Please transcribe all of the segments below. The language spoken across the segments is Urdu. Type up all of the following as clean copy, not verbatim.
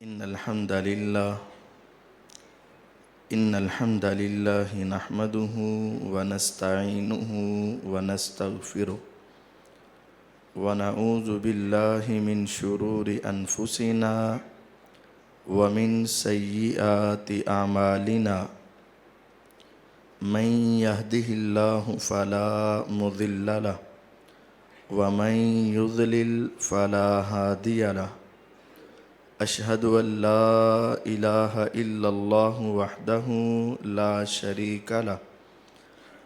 إن الحمد لله إن الحمد لله نحمده ونستعينه ونستغفره ونعوذ بالله من شرور أنفسنا ومن سيئات أعمالنا من يهده الله فلا مضل له ومن يضلل فلا هادي له أشهد أن لا إله إلا الله وحده لا شريك له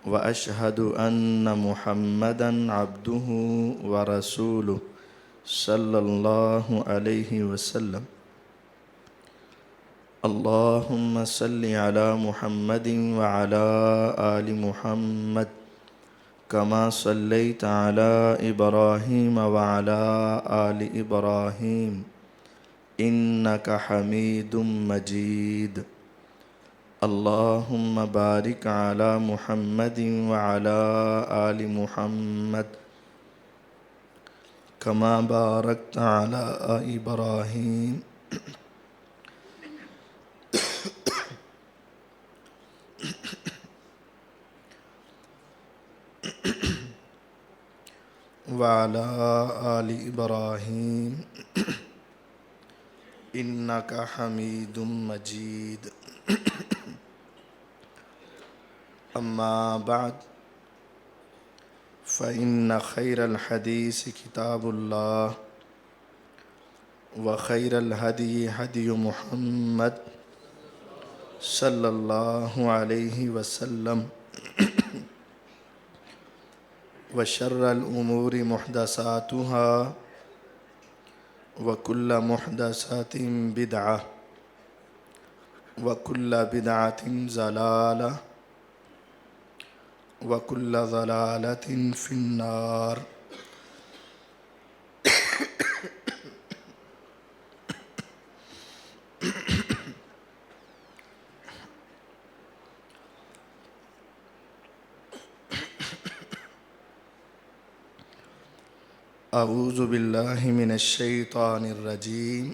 وأشهد أن محمدًا عبده ورسوله صلى الله عليه وسلم اللهم صل على محمد وعلى آل محمد كما صليت على إبراهيم وعلى آل إبراهيم إنك حميد مجيد اللهم بارك على محمد وعلى آل محمد كما باركت على إبراهيم وعلى آل إبراهيم إنك حميد مجيد أما بعد فإن خير الحديث كتاب الله وخير الهدي هدي محمد صلى الله عليه وسلم وشر الأمور محدثاتها وكل محدثات بدعة وكل بدعة ضلالة وكل ضلالة في النار أعوذ بالله من الشيطان الرجيم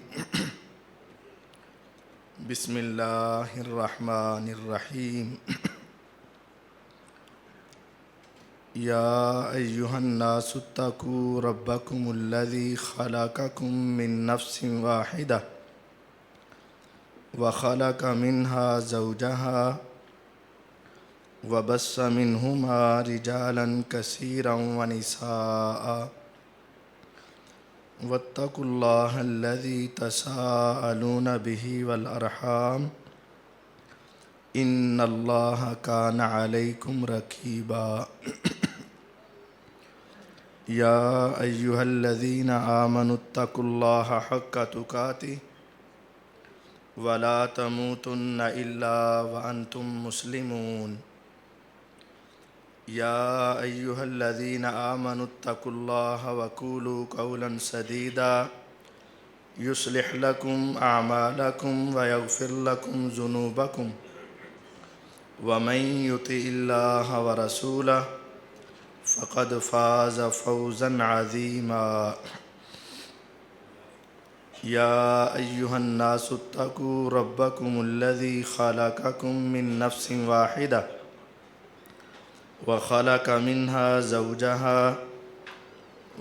بسم الله الرحمن الرحيم يا أيها الناس اتقوا ربكم الذي خلقكم من نفس واحدة وخلق منها زوجها وبث منهما رجالا كثيرا ونساء واتقوا الله الذي تساءلون به والأرحام إن الله كان عليكم رقيبا يا أيها الذين آمنوا اتقوا الله حق تقاته ولا تموتن إلا وأنتم مسلمون يا أيها الذين آمنوا اتقوا الله وقولوا قولا سديدا يصلح لكم أعمالكم ويغفر لكم ذنوبكم ومن يطع الله ورسوله فقد فاز فوزا عظيما يا أيها الناس اتقوا ربكم الذي خلقكم من نفس واحدة وخلق منها زوجها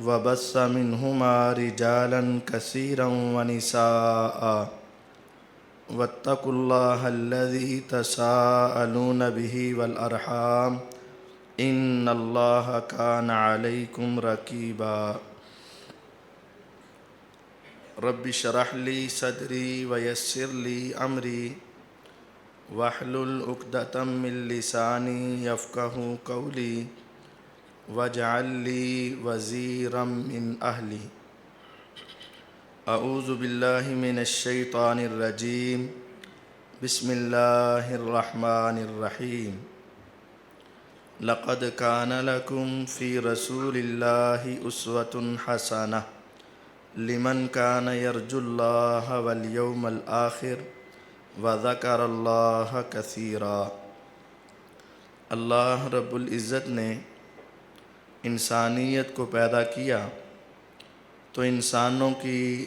وبث منهما رجالا كثيرا ونساء واتقوا الله الذي تساءلون به والأرحام إن الله كان عليكم رقيبا رب اشرح لي صدري ويسر لي أمري واحلل عقدة من لساني يفقهوا قولي واجعل لي وزيرا من أهلي أعوذ بالله من الشيطان الرجيم بسم الله الرحمن الرحيم لقد كان لكم في رسول الله أسوة حسنة لمن كان يرجو الله واليوم الآخر وذكر اللہ کثیرا۔ اللہ رب العزت نے انسانیت کو پیدا کیا تو انسانوں کی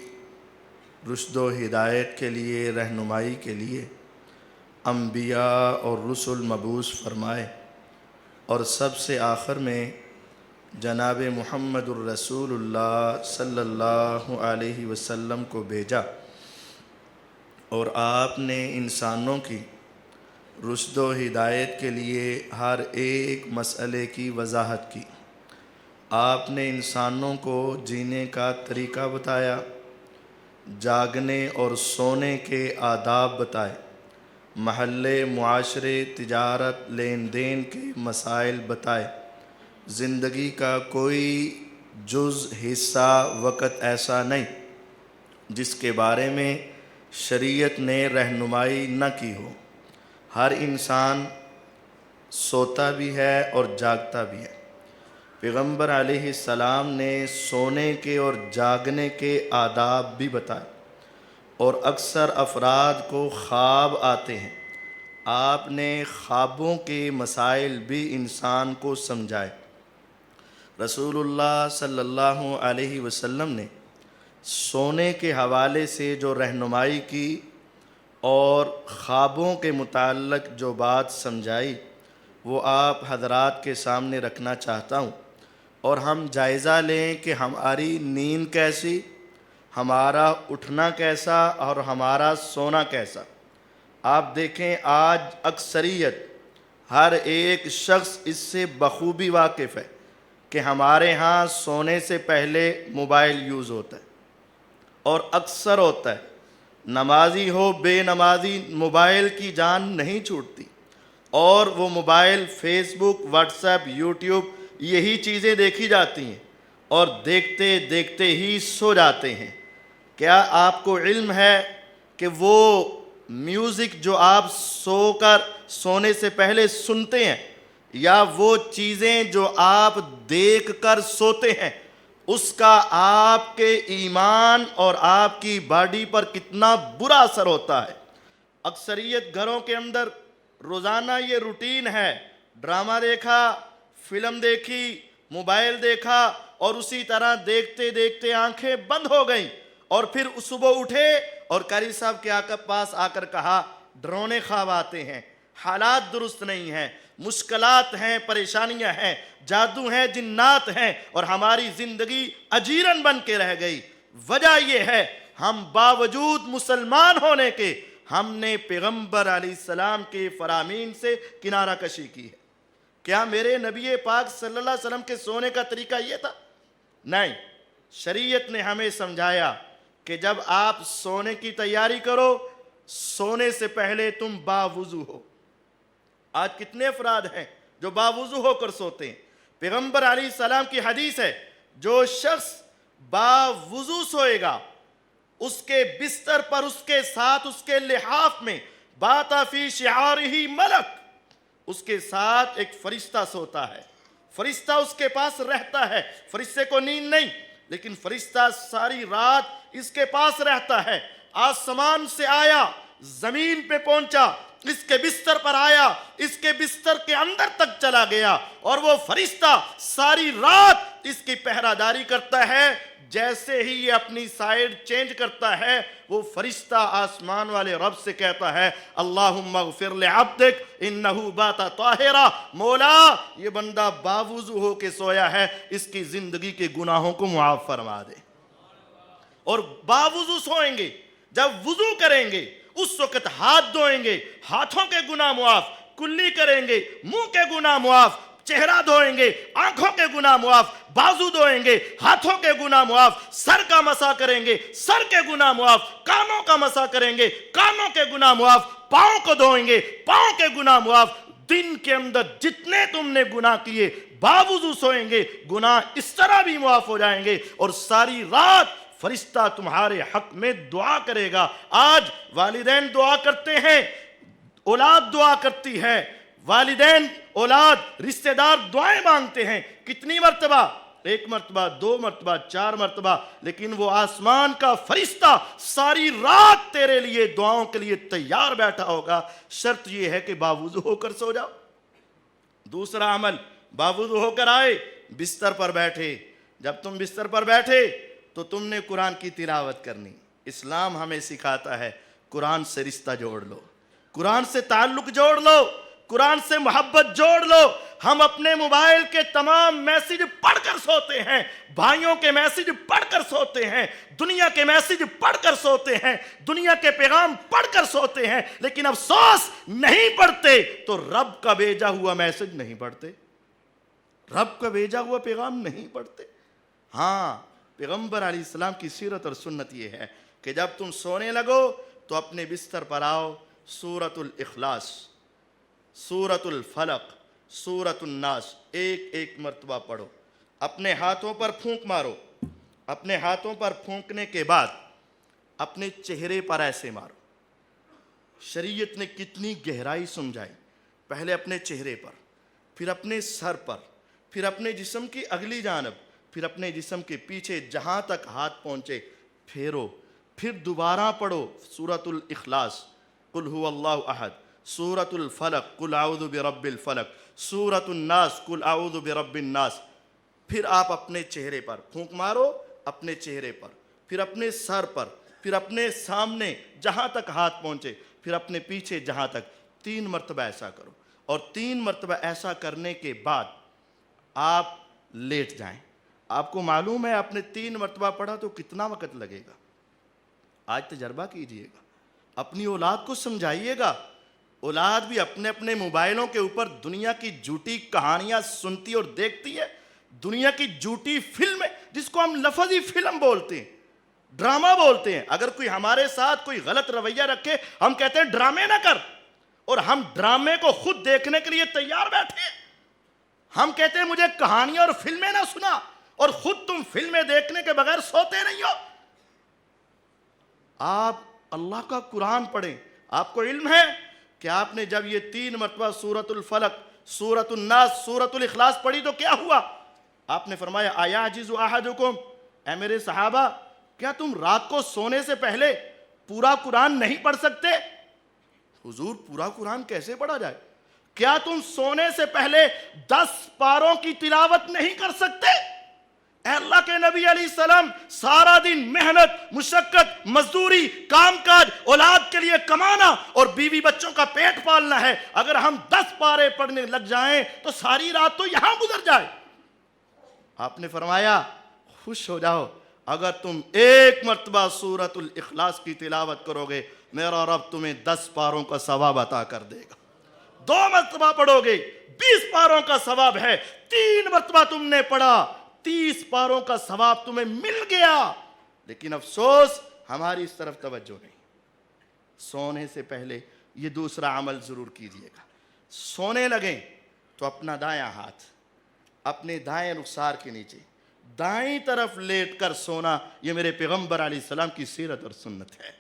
رشد و ہدایت کے لیے، رہنمائی کے لیے انبیاء اور رسل مبعوث فرمائے، اور سب سے آخر میں جناب محمد الرسول اللہ صلی اللہ علیہ وسلم کو بھیجا، اور آپ نے انسانوں کی رشد و ہدایت کے لیے ہر ایک مسئلے کی وضاحت کی۔ آپ نے انسانوں کو جینے کا طریقہ بتایا، جاگنے اور سونے کے آداب بتائے، محلے، معاشرے، تجارت، لین دین کے مسائل بتائے۔ زندگی کا کوئی جز، حصہ، وقت ایسا نہیں جس کے بارے میں شریعت نے رہنمائی نہ کی ہو۔ ہر انسان سوتا بھی ہے اور جاگتا بھی ہے۔ پیغمبر علیہ السلام نے سونے کے اور جاگنے کے آداب بھی بتائے، اور اکثر افراد کو خواب آتے ہیں، آپ نے خوابوں کے مسائل بھی انسان کو سمجھائے۔ رسول اللہ صلی اللہ علیہ وسلم نے سونے کے حوالے سے جو رہنمائی کی اور خوابوں کے متعلق جو بات سمجھائی، وہ آپ حضرات کے سامنے رکھنا چاہتا ہوں، اور ہم جائزہ لیں کہ ہماری نیند کیسی، ہمارا اٹھنا کیسا، اور ہمارا سونا کیسا۔ آپ دیکھیں آج اکثریت، ہر ایک شخص اس سے بخوبی واقف ہے کہ ہمارے ہاں سونے سے پہلے موبائل یوز ہوتا ہے، اور اکثر ہوتا ہے، نمازی ہو بے نمازی موبائل کی جان نہیں چھوٹتی، اور وہ موبائل، فیس بک، واٹس ایپ، یوٹیوب، یہی چیزیں دیکھی جاتی ہیں، اور دیکھتے دیکھتے ہی سو جاتے ہیں۔ کیا آپ کو علم ہے کہ وہ میوزک جو آپ سونے سے پہلے سنتے ہیں، یا وہ چیزیں جو آپ دیکھ کر سوتے ہیں، اس کا آپ کے ایمان اور آپ کی باڈی پر کتنا برا اثر ہوتا ہے؟ اکثریت گھروں کے اندر روزانہ یہ روٹین ہے، ڈرامہ دیکھا، فلم دیکھی، موبائل دیکھا، اور اسی طرح دیکھتے دیکھتے آنکھیں بند ہو گئیں، اور پھر صبح اٹھے اور قاری صاحب کے پاس آ کر کہا ڈرونے خواب آتے ہیں، حالات درست نہیں ہیں، مشکلات ہیں، پریشانیاں ہیں، جادو ہیں، جنات ہیں، اور ہماری زندگی اجیرن بن کے رہ گئی۔ وجہ یہ ہے، ہم باوجود مسلمان ہونے کے، ہم نے پیغمبر علیہ السلام کے فرامین سے کنارہ کشی کی ہے۔ کیا میرے نبی پاک صلی اللہ علیہ وسلم کے سونے کا طریقہ یہ تھا؟ نہیں، شریعت نے ہمیں سمجھایا کہ جب آپ سونے کی تیاری کرو، سونے سے پہلے تم باوضو ہو۔ آج کتنے افراد ہیں جو باوضو ہو کر سوتے ہیں؟ پیغمبر علیہ السلام کی حدیث ہے، جو شخص باوضو سوئے گا، اس کے بستر پر، اس کے ساتھ، اس کے لحاف میں بات فی شعارہ ملک، اس کے ساتھ ایک فرشتہ سوتا ہے، فرشتہ اس کے پاس رہتا ہے۔ فرشتے کو نیند نہیں، لیکن فرشتہ ساری رات اس کے پاس رہتا ہے۔ آسمان سے آیا، زمین پہ پہنچا، اس کے بستر پر آیا، اس کے بستر کے اندر تک چلا گیا، اور وہ فرشتہ ساری رات اس کی پہرہ داری کرتا ہے۔ جیسے ہی یہ اپنی سائیڈ چینج کرتا ہے، وہ فرشتہ آسمان والے رب سے کہتا ہے اللہم اغفر لعبدک انہ بات طاہرہ، مولا یہ بندہ باوضو ہو کے سویا ہے، اس کی زندگی کے گناہوں کو معاف فرما دے۔ اور باوضو سوئیں گے، جب وضو کریں گے اس وقت ہاتھ دھوئیں گے، ہاتھوں کے گناہ معاف، کلی کریں گے، منہ کے گناہ معاف، چہرہ دھوئیں گے، آنکھوں کے گناہ معاف، بازو دھوئیں گے، ہاتھوں کے گناہ معاف، سر کا مسح کریں گے، سر کے گناہ معاف، کانوں کا مسح کریں گے، کانوں کے گناہ معاف، پاؤں کو دھوئیں گے، پاؤں کے گناہ معاف۔ دن کے اندر جتنے تم نے گناہ کیے باوضو سوئیں گے، گناہ اس طرح بھی معاف ہو جائیں گے، اور ساری رات فرشتہ تمہارے حق میں دعا کرے گا۔ آج والدین دعا کرتے ہیں، اولاد دعا کرتی ہے، والدین، اولاد، رشتہ دار دعائیں مانگتے ہیں، کتنی مرتبہ؟ 1 مرتبہ، 2 مرتبہ، 4 مرتبہ، لیکن وہ آسمان کا فرشتہ ساری رات تیرے لیے دعاؤں کے لیے تیار بیٹھا ہوگا۔ شرط یہ ہے کہ باوضو ہو کر سو جاؤ۔ دوسرا عمل، باوضو ہو کر آئے، بستر پر بیٹھے۔ جب تم بستر پر بیٹھے تو تم نے قرآن کی تلاوت کرنی، اسلام ہمیں سکھاتا ہے قرآن سے رشتہ جوڑ لو، قرآن سے تعلق جوڑ لو، قرآن سے محبت جوڑ لو۔ ہم اپنے موبائل کے تمام میسج پڑھ کر سوتے ہیں، بھائیوں کے میسج پڑھ کر سوتے ہیں، دنیا کے میسج پڑھ کر سوتے ہیں، دنیا کے پیغام پڑھ کر سوتے ہیں، لیکن افسوس نہیں پڑھتے تو رب کا بھیجا ہوا میسج نہیں پڑھتے، رب کا بھیجا ہوا پیغام نہیں پڑھتے۔ ہاں، پیغمبر علیہ السلام کی سیرت اور سنت یہ ہے کہ جب تم سونے لگو تو اپنے بستر پر آؤ، سورۃ الاخلاص، سورۃ الفلق، سورۃ الناس ایک ایک مرتبہ پڑھو، اپنے ہاتھوں پر پھونک مارو، اپنے ہاتھوں پر پھونکنے کے بعد اپنے چہرے پر ایسے مارو۔ شریعت نے کتنی گہرائی سمجھائی، پہلے اپنے چہرے پر، پھر اپنے سر پر، پھر اپنے جسم کی اگلی جانب، پھر اپنے جسم کے پیچھے جہاں تک ہاتھ پہنچے پھیرو، پھر دوبارہ پڑھو سورۃ الاخلاص، قل هو اللہ احد، سورۃ الفلق، قل اعوذ برب الفلق، سورۃ الناس، قل اعوذ برب الناس۔ پھر آپ اپنے چہرے پر پھونک مارو، اپنے چہرے پر، پھر اپنے سر پر، پھر اپنے سامنے جہاں تک ہاتھ پہنچے، پھر اپنے پیچھے جہاں تک، 3 مرتبہ ایسا کرو، اور 3 مرتبہ ایسا کرنے کے بعد آپ لیٹ جائیں۔ آپ کو معلوم ہے آپ نے 3 مرتبہ پڑھا تو کتنا وقت لگے گا؟ آج تجربہ کیجئے گا، اپنی اولاد کو سمجھائیے گا۔ اولاد بھی اپنے اپنے موبائلوں کے اوپر دنیا کی جھوٹی کہانیاں سنتی اور دیکھتی ہے، دنیا کی جھوٹی فلم، جس کو ہم لفظی فلم بولتے ہیں، ڈرامہ بولتے ہیں۔ اگر کوئی ہمارے ساتھ کوئی غلط رویہ رکھے، ہم کہتے ہیں ڈرامے نہ کر، اور ہم ڈرامے کو خود دیکھنے کے لیے تیار بیٹھے ہیں۔ ہم کہتے ہیں مجھے کہانیاں اور فلمیں نہ سنا، اور خود تم فلمیں دیکھنے کے بغیر سوتے نہیں ہو۔ آپ اللہ کا قرآن پڑھیں۔ آپ کو علم ہے کہ آپ نے جب یہ 3 مرتبہ سورۃ الفلق، سورۃ الناس، سورۃ الاخلاص پڑھی تو کیا ہوا؟ آپ نے فرمایا ایعجز احدکم، اے میرے صحابہ کیا تم رات کو سونے سے پہلے پورا قرآن نہیں پڑھ سکتے؟ حضور پورا قرآن کیسے پڑھا جائے؟ کیا تم سونے سے پہلے 10 پاروں کی تلاوت نہیں کر سکتے؟ اے اللہ کے نبی علیہ السلام، سارا دن محنت، مشقت، مزدوری، کام کاج، اولاد کے لیے کمانا اور بیوی بچوں کا پیٹ پالنا ہے، اگر ہم 10 پارے پڑھنے لگ جائیں تو ساری رات تو یہاں گزر جائے۔ آپ نے فرمایا خوش ہو جاؤ، اگر تم 1 مرتبہ سورۃ الاخلاص کی تلاوت کرو گے، میرا رب تمہیں 10 پاروں کا ثواب عطا کر دے گا۔ 2 مرتبہ پڑھو گے 20 پاروں کا ثواب ہے، 3 مرتبہ تم نے پڑھا 30 پاروں کا ثواب تمہیں مل گیا۔ لیکن افسوس ہماری اس طرف توجہ نہیں۔ سونے سے پہلے یہ دوسرا عمل ضرور کیجئے گا، سونے لگیں تو اپنا دایاں ہاتھ اپنے دائیں رخسار کے نیچے دائیں طرف لیٹ کر سونا، یہ میرے پیغمبر علیہ السلام کی سیرت اور سنت ہے۔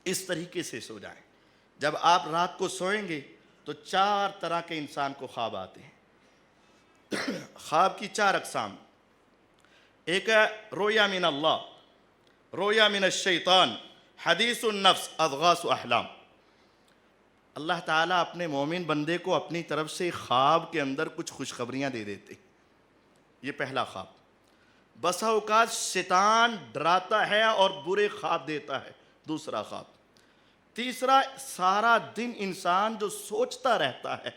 اس طریقے سے سو جائیں۔ جب آپ رات کو سوئیں گے تو 4 طرح کے انسان کو خواب آتے ہیں۔ خواب کی 4 اقسام، ایک ہے رویا من اللہ، رویا من الشیطان، حدیث النفس، اضغاث احلام۔ اللہ تعالیٰ اپنے مومن بندے کو اپنی طرف سے خواب کے اندر کچھ خوشخبریاں دے دیتے ہیں۔ یہ پہلا خواب۔ بسا اوقات شیطان ڈراتا ہے اور برے خواب دیتا ہے، دوسرا خواب۔ تیسرا، سارا دن انسان جو سوچتا رہتا ہے،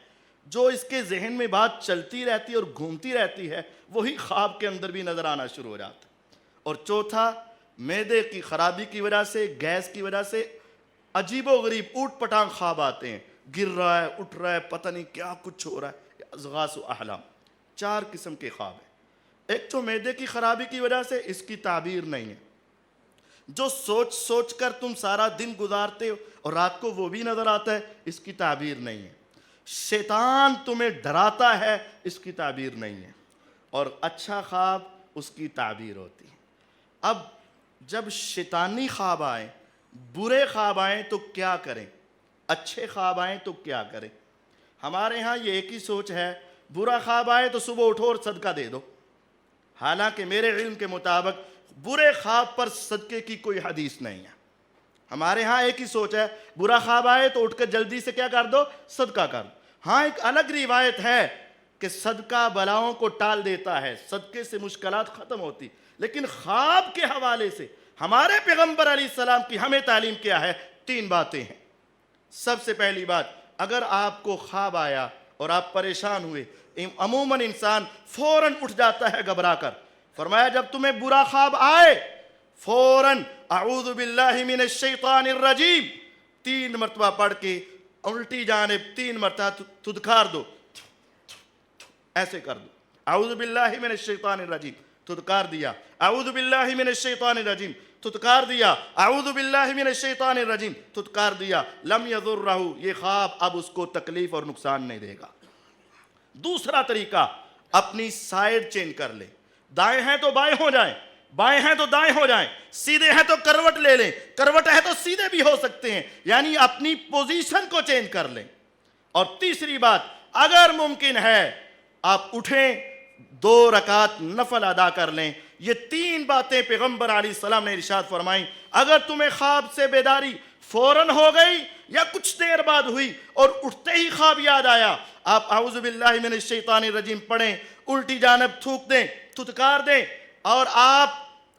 جو اس کے ذہن میں بات چلتی رہتی ہے اور گھومتی رہتی ہے، وہی خواب کے اندر بھی نظر آنا شروع ہو جاتا ہے۔ اور چوتھا، معدے کی خرابی کی وجہ سے، گیس کی وجہ سے عجیب و غریب اوٹ پٹانگ خواب آتے ہیں، گر رہا ہے، اٹھ رہا ہے، پتہ نہیں کیا کچھ ہو رہا ہے۔ اضغاث و احلام، 4 قسم کے خواب ہیں۔ ایک تو معدے کی خرابی کی وجہ سے، اس کی تعبیر نہیں ہے، جو سوچ سوچ کر تم سارا دن گزارتے ہو اور رات کو وہ بھی نظر آتا ہے، اس کی تعبیر نہیں ہے۔ شیطان تمہیں ڈراتا ہے، اس کی تعبیر نہیں ہے۔ اور اچھا خواب، اس کی تعبیر ہوتی ہے۔ اب جب شیطانی خواب آئیں، برے خواب آئیں تو کیا کریں؟ اچھے خواب آئیں تو کیا کریں؟ ہمارے ہاں یہ ایک ہی سوچ ہے، برا خواب آئے تو صبح اٹھو اور صدقہ دے دو۔ حالانکہ میرے علم کے مطابق برے خواب پر صدقے کی کوئی حدیث نہیں ہے۔ ہمارے ہاں ایک ہی سوچ ہے، برا خواب آئے تو اٹھ کر جلدی سے کیا کر دو؟ صدقہ کر دو۔ ہاں ایک الگ روایت ہے کہ صدقہ بلاؤں کو ٹال دیتا ہے، صدقے سے مشکلات ختم ہوتی، لیکن خواب کے حوالے سے ہمارے پیغمبر علیہ السلام کی ہمیں تعلیم کیا ہے؟ 3 باتیں ہیں۔ سب سے پہلی بات، اگر آپ کو خواب آیا اور آپ پریشان ہوئے، عموماً انسان فوراً اٹھ جاتا ہے گھبرا کر۔ فرمایا جب تمہیں برا خواب آئے فوراً اعوذ باللہ من الشیطان الرجیم 3 مرتبہ پڑھ کے الٹی جانب 3 مرتبہ تھدکار دو، ایسے کر دو۔ اعوذ باللہ من الشیطان الرجیم، تھدکار دیا۔ اعوذ باللہ من الشیطان الرجیم، تھدکار دیا۔ اعوذ باللہ من الشیطان الرجیم، تھدکار دیا۔ لم یضرہ، یہ خواب اب اس کو تکلیف اور نقصان نہیں دے گا۔ دوسرا طریقہ، اپنی سائیڈ چینج کر لیں۔ دائیں ہیں تو بائیں ہو جائیں، بائیں ہیں تو دائیں ہو جائیں، سیدھے ہیں تو کروٹ لے لیں، کروٹ ہے تو سیدھے بھی ہو سکتے ہیں، یعنی اپنی پوزیشن کو چینج کر لیں۔ اور تیسری بات، اگر ممکن ہے آپ اٹھیں 2 رکعت نفل ادا کر لیں۔ یہ 3 باتیں پیغمبر علیہ السلام نے ارشاد فرمائیں۔ اگر تمہیں خواب سے بیداری فوراً ہو گئی یا کچھ دیر بعد ہوئی اور اٹھتے ہی خواب یاد آیا، آپ اعوذ باللہ من الشیطان الرجیم پڑھیں، الٹی جانب تھوک دیں، تھدکار دیں، اور آپ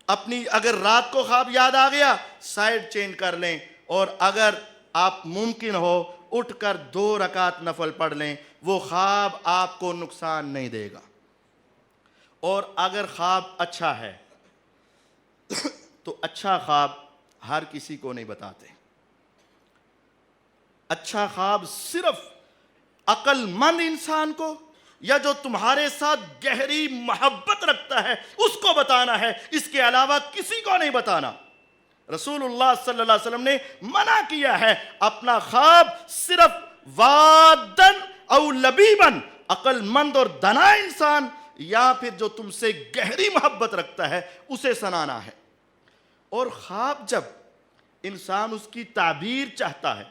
اپنی اگر رات کو خواب یاد آ گیا سائیڈ چینج کر لیں، اور اگر آپ ممکن ہو اٹھ کر 2 رکعت نفل پڑھ لیں، وہ خواب آپ کو نقصان نہیں دے گا۔ اور اگر خواب اچھا ہے تو اچھا خواب ہر کسی کو نہیں بتاتے۔ اچھا خواب صرف عقل مند انسان کو یا جو تمہارے ساتھ گہری محبت رکھتا ہے اس کو بتانا ہے، اس کے علاوہ کسی کو نہیں بتانا۔ رسول اللہ صلی اللہ علیہ وسلم نے منع کیا ہے اپنا خواب صرف وادن او لبیبن، عقل مند اور دانا انسان یا پھر جو تم سے گہری محبت رکھتا ہے اسے سنانا ہے۔ اور خواب جب انسان اس کی تعبیر چاہتا ہے،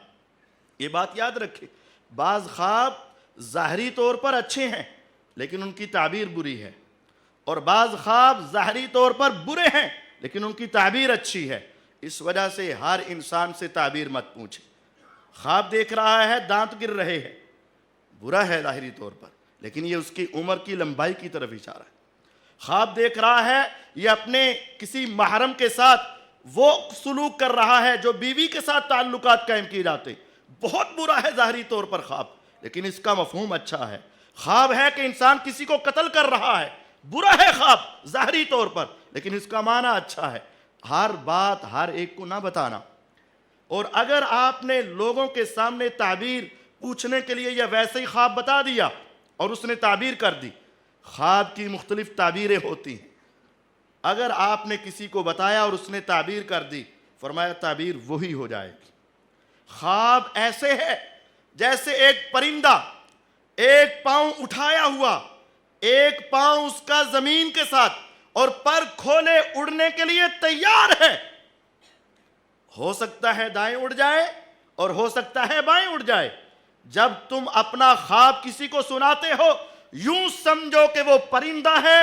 یہ بات یاد رکھے، بعض خواب ظاہری طور پر اچھے ہیں لیکن ان کی تعبیر بری ہے، اور بعض خواب ظاہری طور پر برے ہیں لیکن ان کی تعبیر اچھی ہے۔ اس وجہ سے ہر انسان سے تعبیر مت پوچھے۔ خواب دیکھ رہا ہے دانت گر رہے ہیں، برا ہے ظاہری طور پر لیکن یہ اس کی عمر کی لمبائی کی طرف اشارہ ہے۔ خواب دیکھ رہا ہے یہ اپنے کسی محرم کے ساتھ وہ سلوک کر رہا ہے جو بیوی کے ساتھ تعلقات قائم کیے جاتے، بہت برا ہے ظاہری طور پر خواب لیکن اس کا مفہوم اچھا ہے۔ خواب ہے کہ انسان کسی کو قتل کر رہا ہے، برا ہے خواب ظاہری طور پر لیکن اس کا معنی اچھا ہے۔ ہر بات ہر ایک کو نہ بتانا۔ اور اگر آپ نے لوگوں کے سامنے تعبیر پوچھنے کے لیے یا ویسے ہی خواب بتا دیا اور اس نے تعبیر کر دی، خواب کی مختلف تعبیریں ہوتی ہیں۔ اگر آپ نے کسی کو بتایا اور اس نے تعبیر کر دی، فرمایا تعبیر وہی ہو جائے گی۔ خواب ایسے ہے جیسے ایک پرندہ ایک پاؤں اٹھایا ہوا، ایک پاؤں اس کا زمین کے ساتھ اور پر کھولے اڑنے کے لیے تیار ہے۔ ہو سکتا ہے دائیں اڑ جائے اور ہو سکتا ہے بائیں اڑ جائے۔ جب تم اپنا خواب کسی کو سناتے ہو یوں سمجھو کہ وہ پرندہ ہے،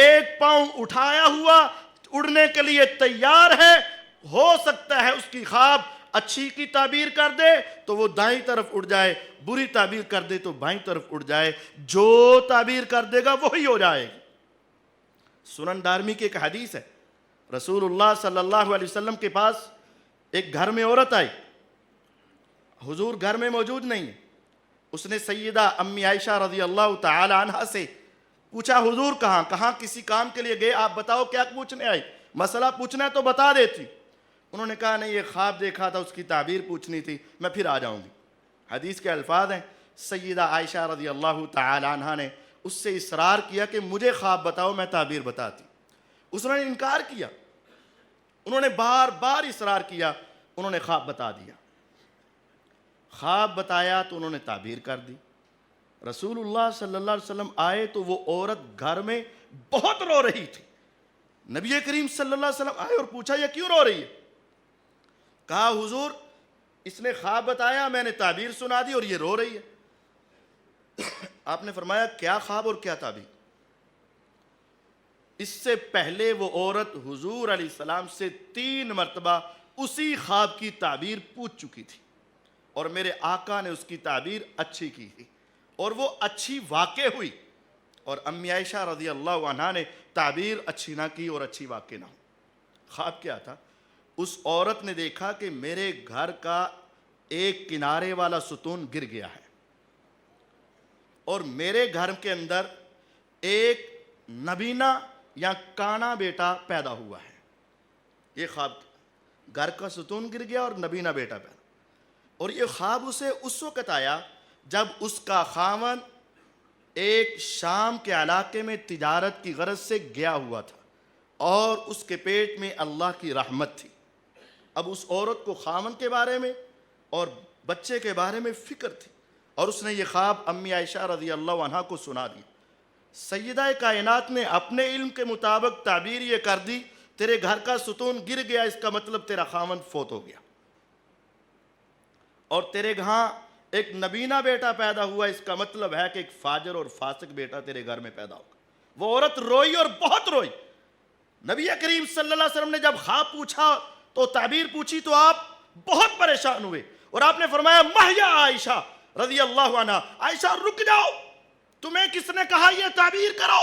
ایک پاؤں اٹھایا ہوا، اڑنے کے لیے تیار ہے۔ ہو سکتا ہے اس کی خواب اچھی کی تعبیر کر دے تو وہ دائیں طرف اڑ جائے، بری تعبیر کر دے تو بائیں طرف اڑ جائے، جو تعبیر کر دے گا وہی ہو جائے گی۔ سنن دارمی کی ایک حدیث ہے، رسول اللہ صلی اللہ علیہ وسلم کے پاس ایک گھر میں عورت آئی، حضور گھر میں موجود نہیں ہے۔ اس نے سیدہ امی عائشہ رضی اللہ تعالی عنہ سے پوچھا حضور کہاں کسی کام کے لیے گئے، آپ بتاؤ کیا پوچھنے آئی، مسئلہ پوچھنا ہے تو بتا دیتی۔ انہوں نے کہا نہیں، یہ خواب دیکھا تھا اس کی تعبیر پوچھنی تھی، میں پھر آ جاؤں گی۔ حدیث کے الفاظ ہیں، سیدہ عائشہ رضی اللہ تعالی عنہ نے اس سے اصرار کیا کہ مجھے خواب بتاؤ، میں تعبیر بتاتی۔ اس نے انکار کیا، انہوں نے بار بار اصرار کیا، انہوں نے خواب بتا دیا۔ خواب بتایا تو انہوں نے تعبیر کر دی۔ رسول اللہ صلی اللہ علیہ وسلم آئے تو وہ عورت گھر میں بہت رو رہی تھی۔ نبی کریم صلی اللہ علیہ وسلم آئے اور پوچھا یہ کیوں رو رہی ہے؟ کہا حضور اس نے خواب بتایا، میں نے تعبیر سنا دی اور یہ رو رہی ہے۔ آپ نے فرمایا کیا خواب اور کیا تعبیر؟ اس سے پہلے وہ عورت حضور علیہ السلام سے 3 مرتبہ اسی خواب کی تعبیر پوچھ چکی تھی اور میرے آقا نے اس کی تعبیر اچھی کی تھی اور وہ اچھی واقع ہوئی، اور امی عائشہ رضی اللہ عنہا نے تعبیر اچھی نہ کی اور اچھی واقع نہ ہو۔ خواب کیا تھا؟ اس عورت نے دیکھا کہ میرے گھر کا ایک کنارے والا ستون گر گیا ہے اور میرے گھر کے اندر ایک نبینا یا کانا بیٹا پیدا ہوا ہے. یہ خواب، گھر کا ستون گر گیا اور نبینا بیٹا پیدا. اور یہ خواب اسے اس وقت آیا جب اس کا خاوند ایک شام کے علاقے میں تجارت کی غرض سے گیا ہوا تھا اور اس کے پیٹ میں اللہ کی رحمت تھی. اب اس عورت کو خاوند کے بارے میں اور بچے کے بارے میں فکر تھی اور اس نے یہ خواب امی عائشہ رضی اللہ عنہا کو سنا دی. سیدہ کائنات نے اپنے علم کے مطابق تعبیر یہ کر دی، تیرے گھر کا ستون گر گیا، اس کا مطلب تیرا خاوند فوت ہو گیا، اور تیرے گھاں ایک نبینا بیٹا پیدا ہوا، اس کا مطلب ہے کہ ایک فاجر اور فاسق بیٹا تیرے گھر میں پیدا ہوگا. وہ عورت روئی اور بہت روئی. نبی کریم صلی اللہ علیہ وسلم نے جب خواب پوچھا تو تعبیر پوچھی تو آپ بہت پریشان ہوئے اور آپ نے فرمایا مہیا عائشہ رضی اللہ عنہ، عائشہ رک جاؤ، تمہیں کس نے کہا یہ تعبیر کرو؟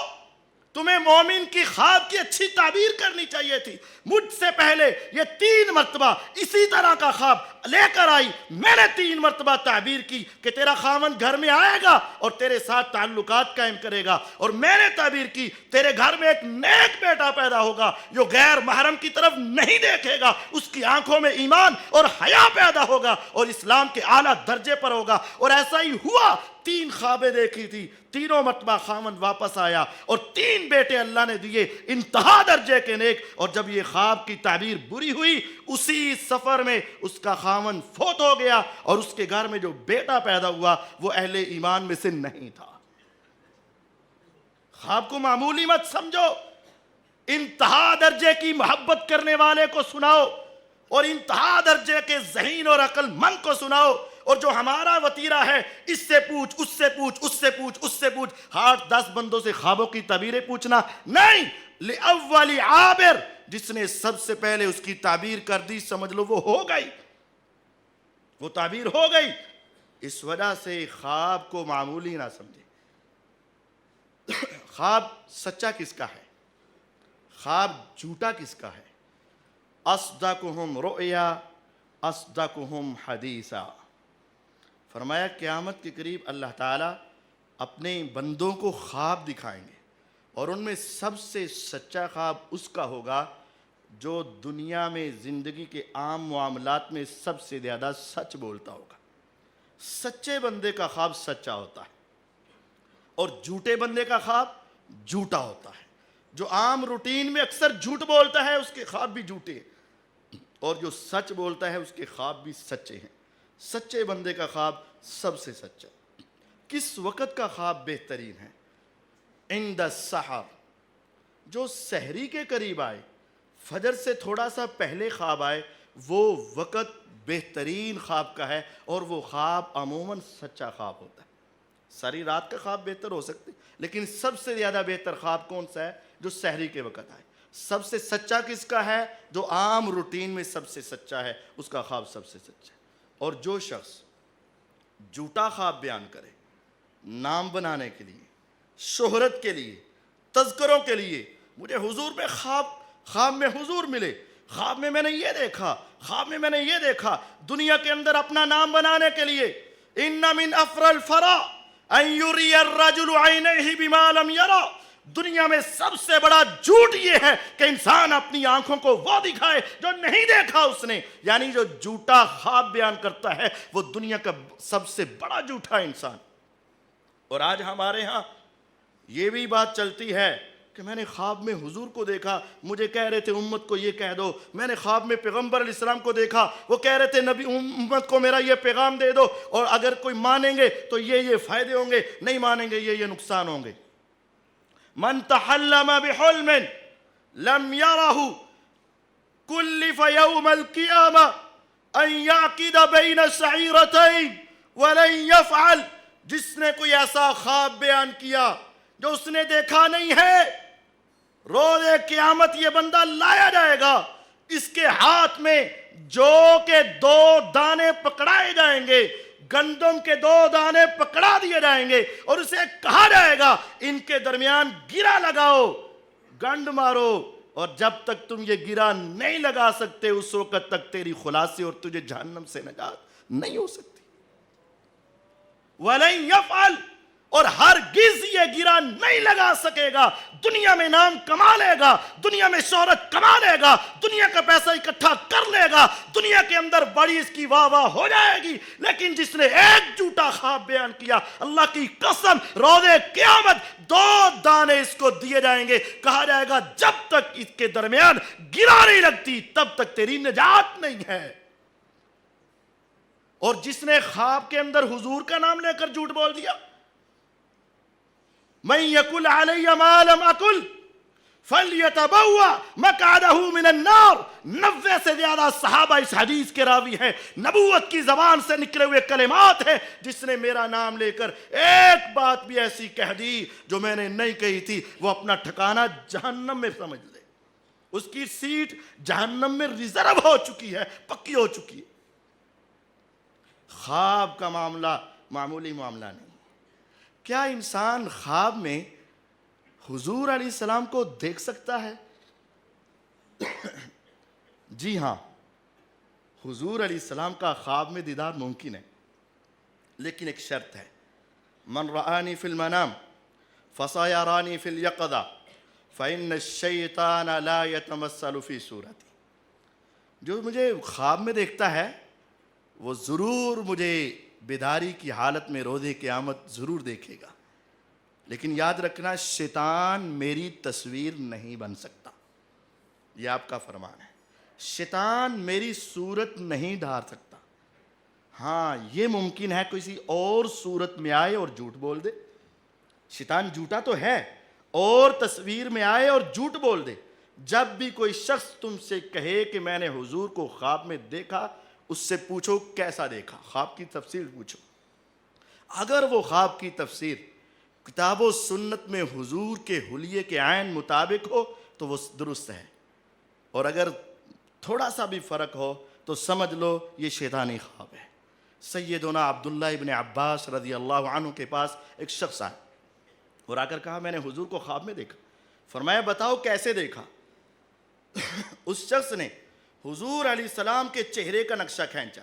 تمہیں مومن کی خواب کی اچھی تعبیر کرنی چاہیے تھی. مجھ سے پہلے یہ 3 مرتبہ اسی طرح کا خواب لے کر آئی، میں نے 3 مرتبہ تعبیر کی کہ تیرا خاوند گھر میں آئے گا اور تیرے ساتھ تعلقات قائم کرے گا، اور میں نے تعبیر کی تیرے گھر میں ایک نیک بیٹا پیدا ہوگا جو غیر محرم کی طرف نہیں دیکھے گا، اس کی آنکھوں میں ایمان اور حیا پیدا ہوگا اور اسلام کے اعلیٰ درجے پر ہوگا. اور ایسا ہی ہوا. 3 خوابیں دیکھی تھی، تینوں مرتبہ خاوند واپس آیا اور 3 بیٹے اللہ نے دیے انتہا درجے کے نیک. اور جب یہ خواب کی تعبیر بری ہوئی، اسی سفر میں اس کا خاوند فوت ہو گیا اور اس کے گھر میں جو بیٹا پیدا ہوا وہ اہل ایمان میں سے نہیں تھا. خواب کو معمولی مت سمجھو، انتہا درجے کی محبت کرنے والے کو سناؤ اور انتہا درجے کے ذہین اور عقل مند کو سناؤ. اور جو ہمارا وطیرہ ہے، اس سے پوچھ، اس سے پوچھ، اس سے پوچھ، اس سے پوچھ، 8-10 بندوں سے خوابوں کی تعبیریں پوچھنا نہیں. لِأَوَّلِ عابر، جس نے سب سے پہلے اس کی تعبیر کر دی، سمجھ لو وہ ہو گئی، وہ تعبیر ہو گئی. اس وجہ سے خواب کو معمولی نہ سمجھے. خواب سچا کس کا ہے؟ خواب جھوٹا کس کا ہے؟ اصدقہم رؤیا اصدقہم حدیثا. فرمایا قیامت کے قریب اللہ تعالیٰ اپنے بندوں کو خواب دکھائیں گے اور ان میں سب سے سچا خواب اس کا ہوگا جو دنیا میں زندگی کے عام معاملات میں سب سے زیادہ سچ بولتا ہوگا. سچے بندے کا خواب سچا ہوتا ہے اور جھوٹے بندے کا خواب جھوٹا ہوتا ہے. جو عام روٹین میں اکثر جھوٹ بولتا ہے اس کے خواب بھی جھوٹے ہیں اور جو سچ بولتا ہے اس کے خواب بھی سچے ہیں. سچے بندے کا خواب سب سے سچا. کس وقت کا خواب بہترین ہے؟ عند السحر، جو سحری کے قریب آئے، فجر سے تھوڑا سا پہلے خواب آئے، وہ وقت بہترین خواب کا ہے اور وہ خواب عموماً سچا خواب ہوتا ہے. ساری رات کا خواب بہتر ہو سکتے لیکن سب سے زیادہ بہتر خواب کون سا ہے؟ جو سحری کے وقت آئے. سب سے سچا کس کا ہے؟ جو عام روٹین میں سب سے سچا ہے، اس کا خواب سب سے سچا ہے. اور جو شخص جھوٹا خواب بیان کرے نام بنانے کے لیے، شہرت کے لیے، تذکروں کے لیے، مجھے حضور میں خواب میں حضور ملے، خواب میں نے یہ دیکھا، خواب میں نے یہ دیکھا، دنیا کے اندر اپنا نام بنانے کے لیے. ان من افر الفرا ان یری الرجل عینیہ بما لم یرا. دنیا میں سب سے بڑا جھوٹ یہ ہے کہ انسان اپنی آنکھوں کو وہ دکھائے جو نہیں دیکھا اس نے. یعنی جو جھوٹا خواب بیان کرتا ہے وہ دنیا کا سب سے بڑا جھوٹا انسان. اور آج ہمارے ہاں یہ بھی بات چلتی ہے کہ میں نے خواب میں حضور کو دیکھا، مجھے کہہ رہے تھے امت کو یہ کہہ دو. میں نے خواب میں پیغمبر علیہ السلام کو دیکھا، وہ کہہ رہے تھے نبی امت کو میرا یہ پیغام دے دو، اور اگر کوئی مانیں گے تو یہ فائدے ہوں گے، نہیں مانیں گے یہ نقصان ہوں گے. من تحلم بحلم لم يره كلف يوم القيامة ان يعقد بين السعيرتين ولن يفعل. جس نے کوئی ایسا خواب بیان کیا جو اس نے دیکھا نہیں ہے، روز قیامت یہ بندہ لایا جائے گا، اس کے ہاتھ میں جو کے 2 دانے پکڑائے جائیں گے، گندم کے 2 دانے پکڑا دیے جائیں گے اور اسے کہا جائے گا ان کے درمیان گرا لگاؤ، گنڈ مارو اور جب تک تم یہ گرا نہیں لگا سکتے اس وقت تک تیری خلاصی اور تجھے جہنم سے نجات نہیں ہو سکتی. وَلَن يَفْعَلْ، اور ہرگز یہ گرا نہیں لگا سکے گا. دنیا میں نام کما لے گا، دنیا میں شہرت کما لے گا، دنیا کا پیسہ اکٹھا کر لے گا، دنیا کے اندر بڑی اس کی واہ واہ ہو جائے گی، لیکن جس نے ایک جھوٹا خواب بیان کیا، اللہ کی قسم روز قیامت 2 دانے اس کو دیے جائیں گے. کہا جائے گا جب تک اس کے درمیان گرا نہیں لگتی تب تک تیری نجات نہیں ہے. اور جس نے خواب کے اندر حضور کا نام لے کر جھوٹ بول دیا، من یقل علی ما لم اقل فلیتبوأ مقعدہ من النار. 90 سے زیادہ صحابہ اس حدیث کے راوی ہیں، نبوت کی زبان سے نکلے ہوئے کلمات ہیں. جس نے میرا نام لے کر ایک بات بھی ایسی کہہ دی جو میں نے نہیں کہی تھی، وہ اپنا ٹھکانہ جہنم میں سمجھ لے. اس کی سیٹ جہنم میں ریزرو ہو چکی ہے، پکی ہو چکی ہے. خواب کا معاملہ معمولی معاملہ نہیں. کیا انسان خواب میں حضور علیہ السلام کو دیکھ سکتا ہے؟ جی ہاں، حضور علیہ السلام کا خواب میں دیدار ممکن ہے، لیکن ایک شرط ہے. من رآنی فی المنام فسیرانی فی الیقظہ فإن الشیطان لا یتمثل فی صورتی. جو مجھے خواب میں دیکھتا ہے وہ ضرور مجھے بیداری کی حالت میں روز قیامت ضرور دیکھے گا، لیکن یاد رکھنا شیطان میری تصویر نہیں بن سکتا. یہ آپ کا فرمان ہے. شیطان میری صورت نہیں دھار سکتا. ہاں یہ ممکن ہے کسی اور صورت میں آئے اور جھوٹ بول دے. شیطان جھوٹا تو ہے، اور تصویر میں آئے اور جھوٹ بول دے. جب بھی کوئی شخص تم سے کہے کہ میں نے حضور کو خواب میں دیکھا، اس سے پوچھو کیسا دیکھا، خواب کی تفسیر پوچھو. اگر وہ خواب کی تفسیر کتاب و سنت میں حضور کے حلیے کے عین مطابق ہو تو وہ درست ہے، اور اگر تھوڑا سا بھی فرق ہو تو سمجھ لو یہ شیطانی خواب ہے. سیدنا عبداللہ ابن عباس رضی اللہ عنہ کے پاس ایک شخص آیا اور آ کر کہا میں نے حضور کو خواب میں دیکھا. فرمایا بتاؤ کیسے دیکھا؟ اس شخص نے حضور علیہ السلام کے چہرے کا نقشہ کھینچا،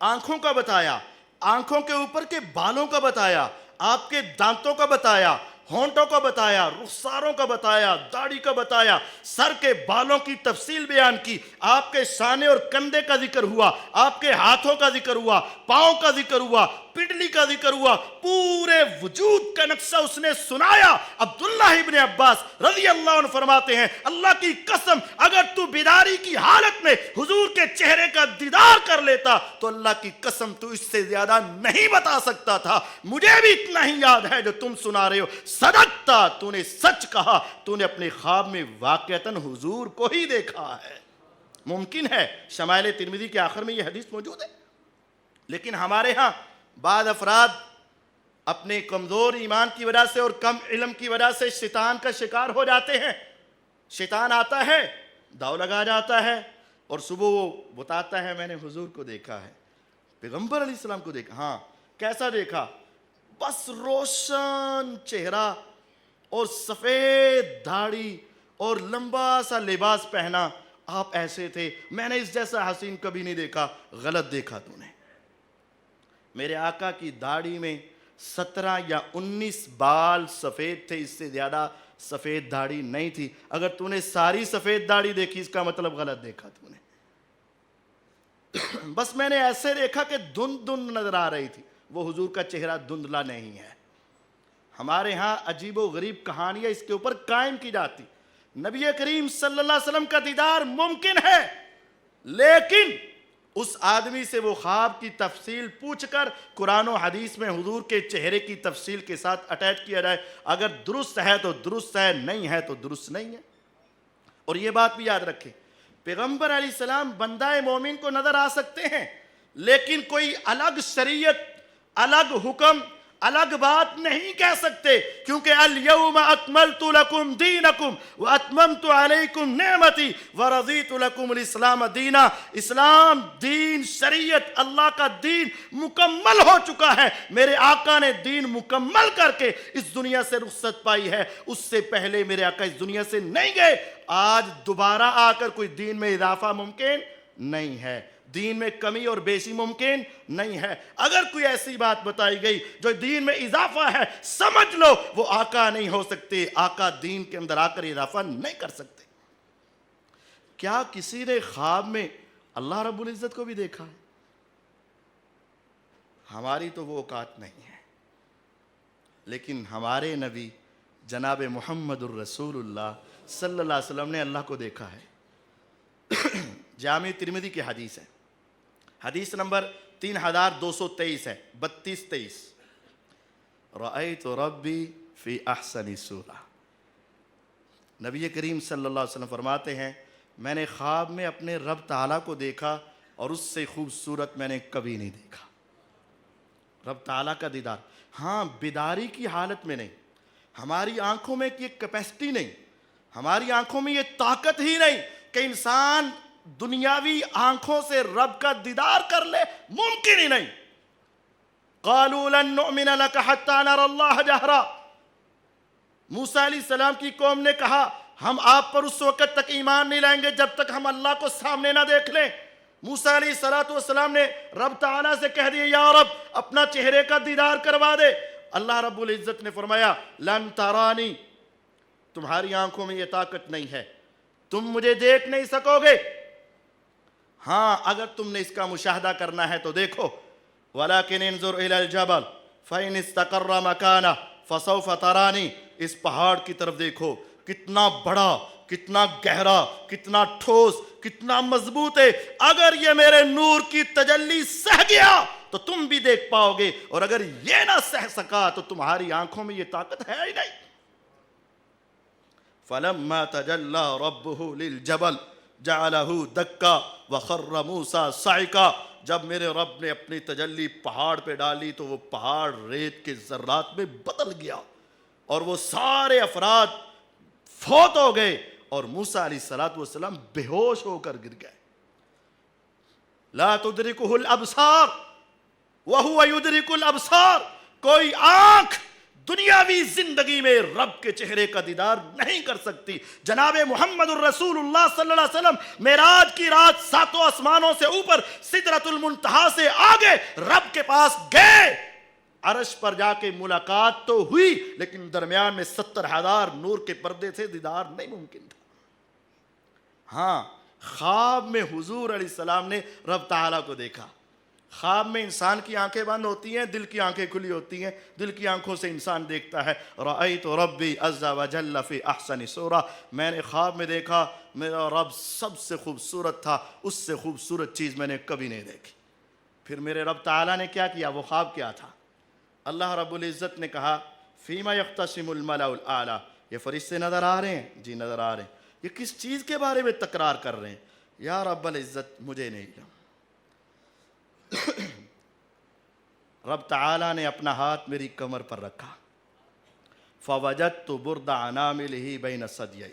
آنکھوں کا بتایا، آنکھوں کے اوپر کے بالوں کا بتایا، آپ کے دانتوں کا بتایا، ہونٹوں کا بتایا، رخساروں کا بتایا، داڑھی کا بتایا، سر کے بالوں کی تفصیل بیان کی، آپ کے سانے اور کندھے کا ذکر ہوا، آپ کے ہاتھوں کا ذکر ہوا، پاؤں کا ذکر ہوا، پڈلی کا ذکر ہوا، پورے وجود کا نقشہ اس نے سنایا. عبداللہ ابن عباس رضی اللہ عنہ فرماتے ہیں اللہ کی قسم اگر تو بیداری کی حالت میں حضور کے چہرے کا دیدار کر لیتا تو اللہ کی قسم تو اس سے زیادہ نہیں بتا سکتا تھا. مجھے بھی اتنا ہی یاد ہے جو تم سنا رہے ہو. صدقتا، تو نے سچ کہا، تو نے اپنے خواب میں واقعتاً حضور کو ہی دیکھا ہے. ممکن ہے شمائل ترمذی کے آخر میں یہ حدیث موجود ہے، لیکن ہمارے ہاں بعض افراد اپنے کمزور ایمان کی وجہ سے اور کم علم کی وجہ سے شیطان کا شکار ہو جاتے ہیں. شیطان آتا ہے، داؤ لگا جاتا ہے، اور صبح وہ بتاتا ہے میں نے حضور کو دیکھا ہے، پیغمبر علیہ السلام کو دیکھا. ہاں کیسا دیکھا؟ بس روشن چہرہ اور سفید داڑھی اور لمبا سا لباس پہنا، آپ ایسے تھے، میں نے اس جیسا حسین کبھی نہیں دیکھا. غلط دیکھا تو نے. میرے آقا کی داڑھی میں 17 یا 19 بال سفید تھے، اس سے زیادہ سفید داڑھی نہیں تھی. اگر تو نے ساری سفید داڑھی دیکھی اس کا مطلب غلط دیکھا تو نے. بس میں نے ایسے دیکھا کہ دھند دھند نظر آ رہی تھی. وہ حضور کا چہرہ دھندلا نہیں ہے. ہمارے ہاں عجیب و غریب کہانیاں اس کے اوپر قائم کی جاتی. نبی کریم صلی اللہ علیہ وسلم کا دیدار ممکن ہے، لیکن اس آدمی سے وہ خواب کی تفصیل پوچھ کر قرآن و حدیث میں حضور کے چہرے کی تفصیل کے ساتھ اٹیچ کیا جائے. اگر درست ہے تو درست ہے، نہیں ہے تو درست نہیں ہے. اور یہ بات بھی یاد رکھیں، پیغمبر علیہ السلام بندہ مومن کو نظر آ سکتے ہیں، لیکن کوئی الگ شریعت، الگ حکم، الگ بات نہیں کہہ سکتے، کیونکہ الیوم اکملت لکم دینکم واتممت علیکم نعمتی ورضیت لکم الاسلام دینا۔ اسلام دین، شریعت، اللہ کا دین مکمل ہو چکا ہے۔ میرے آقا نے دین مکمل کر کے اس دنیا سے رخصت پائی ہے، اس سے پہلے میرے آقا اس دنیا سے نہیں گئے۔ آج دوبارہ آ کر کوئی دین میں اضافہ ممکن نہیں ہے، دین میں کمی اور بیشی ممکن نہیں ہے۔ اگر کوئی ایسی بات بتائی گئی جو دین میں اضافہ ہے، سمجھ لو وہ آقا نہیں ہو سکتے، آقا دین کے اندر آ کر اضافہ نہیں کر سکتے۔ کیا کسی نے خواب میں اللہ رب العزت کو بھی دیکھا ہے؟ ہماری تو وہ اوقات نہیں ہے، لیکن ہمارے نبی جناب محمد الرسول اللہ صلی اللہ علیہ وسلم نے اللہ کو دیکھا ہے۔ جامع ترمذی کی حدیث ہے، حدیث نمبر 3223 ہے، 32-23۔ رأیت ربی فی احسن صورہ، نبی کریم صلی اللہ علیہ وسلم فرماتے ہیں میں نے خواب میں اپنے رب تعالیٰ کو دیکھا اور اس سے خوبصورت میں نے کبھی نہیں دیکھا۔ رب تعالیٰ کا دیدار، ہاں بیداری کی حالت میں نہیں، ہماری آنکھوں میں یہ کیپیسٹی نہیں، ہماری آنکھوں میں یہ طاقت ہی نہیں کہ انسان دنیاوی آنکھوں سے رب کا دیدار کر لے، ممکن ہی نہیں۔ قالوا لن نؤمن لك حتى نرى الله جہرا، موسیٰ علیہ السلام کی قوم نے کہا ہم آپ پر اس وقت تک ایمان نہیں لائیں گے جب تک ہم اللہ کو سامنے نہ دیکھ لیں۔ موسیٰ علیہ السلام نے رب تعالیٰ سے کہہ دیا یا رب اپنا چہرے کا دیدار کروا دے۔ اللہ رب العزت نے فرمایا لن ترانی، تمہاری آنکھوں میں یہ طاقت نہیں ہے، تم مجھے دیکھ نہیں سکو گے۔ ہاں اگر تم نے اس کا مشاہدہ کرنا ہے تو دیکھو، وَلَكِنْ انظُرْ إِلَى الْجَبَلِ فَإِنِ اسْتَقَرَّ مَكَانَهُ فَسَوْفَ تَرَانِي، اس پہاڑ کی طرف دیکھو، کتنا بڑا، کتنا گہرا، کتنا ٹھوس، کتنا مضبوط ہے۔ اگر یہ میرے نور کی تجلی سہ گیا تو تم بھی دیکھ پاؤ گے، اور اگر یہ نہ سہ سکا تو تمہاری آنکھوں میں یہ طاقت ہے ہی نہیں۔ فَلَمَّا تَجَلَّى رَبُّهُ لِلْجَبَلِ جَعَلَهُ دَكَّا وَخَرَّ مُوسَىٰ صَعِقًا، جب میرے رب نے اپنی تجلی پہاڑ پہ ڈالی تو وہ پہاڑ ریت کے ذرات میں بدل گیا اور وہ سارے افراد فوت ہو گئے اور موسیٰ علیہ السلام بے ہوش ہو کر گر گئے۔ لا تدرکہ الابصار وہو یدرک الابصار، کوئی آنکھ دنیاوی زندگی میں رب کے چہرے کا دیدار نہیں کر سکتی۔ جناب محمد الرسول اللہ صلی اللہ علیہ وسلم معراج کی رات 7 آسمانوں سے اوپر سدرۃ المنتہا سے آگے رب کے پاس گئے، عرش پر جا کے ملاقات تو ہوئی لیکن درمیان میں 70,000 نور کے پردے سے دیدار نہیں ممکن تھا۔ ہاں خواب میں حضور علیہ السلام نے رب تعالیٰ کو دیکھا۔ خواب میں انسان کی آنکھیں بند ہوتی ہیں، دل کی آنکھیں کھلی ہوتی ہیں، دل کی آنکھوں سے انسان دیکھتا ہے۔ رأیت ربی عز وجل فی احسن صورہ، میں نے خواب میں دیکھا میرا رب سب سے خوبصورت تھا، اس سے خوبصورت چیز میں نے کبھی نہیں دیکھی۔ پھر میرے رب تعالیٰ نے کیا کیا؟ وہ خواب کیا تھا؟ اللہ رب العزت نے کہا فیما یختصم الملأ الاعلیٰ، یہ فرشتے نظر آ رہے ہیں؟ جی نظر آ رہے ہیں۔ یہ کس چیز کے بارے میں تکرار کر رہے ہیں؟ یا رب العزت مجھے نہیں علم۔ رب تعالیٰ نے اپنا ہاتھ میری کمر پر رکھا، فوجدت برد اناملہ بین ثدیی،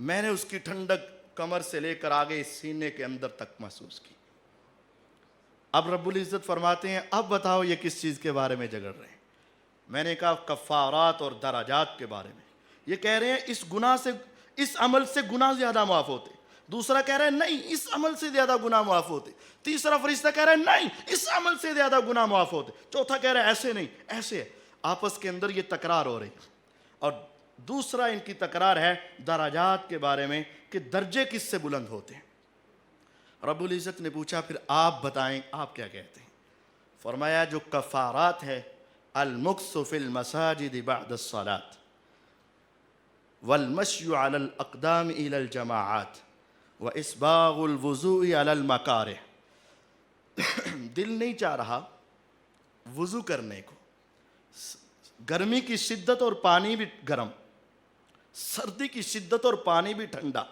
میں نے اس کی ٹھنڈک کمر سے لے کر آگے سینے کے اندر تک محسوس کی۔ اب رب العزت فرماتے ہیں اب بتاؤ یہ کس چیز کے بارے میں جگڑ رہے ہیں؟ میں نے کہا کفارات اور درجات کے بارے میں۔ یہ کہہ رہے ہیں اس گناہ سے، اس عمل سے گناہ زیادہ معاف ہوتے۔ دوسرا کہہ رہا ہے نہیں اس عمل سے زیادہ گناہ معاف ہوتے۔ تیسرا فرشتہ کہہ رہا ہے نہیں اس عمل سے زیادہ گناہ معاف ہوتے۔ چوتھا کہہ رہا ہے ایسے نہیں ایسے ہے۔ آپس کے اندر یہ تکرار ہو رہی ہے۔ اور دوسرا ان کی تکرار ہے درجات کے بارے میں کہ درجے کس سے بلند ہوتے ہیں۔ رب العزت نے پوچھا پھر آپ بتائیں آپ کیا کہتے ہیں؟ فرمایا جو کفارات ہے المکث فی المساجد بعد الصلاة والمشی علی الاقدام الى الجماعات واسباغ الوضوء علی المکارہ، دل نہیں چاہ رہا وضو کرنے کو، گرمی کی شدت اور پانی بھی گرم، سردی کی شدت اور پانی بھی ٹھنڈا،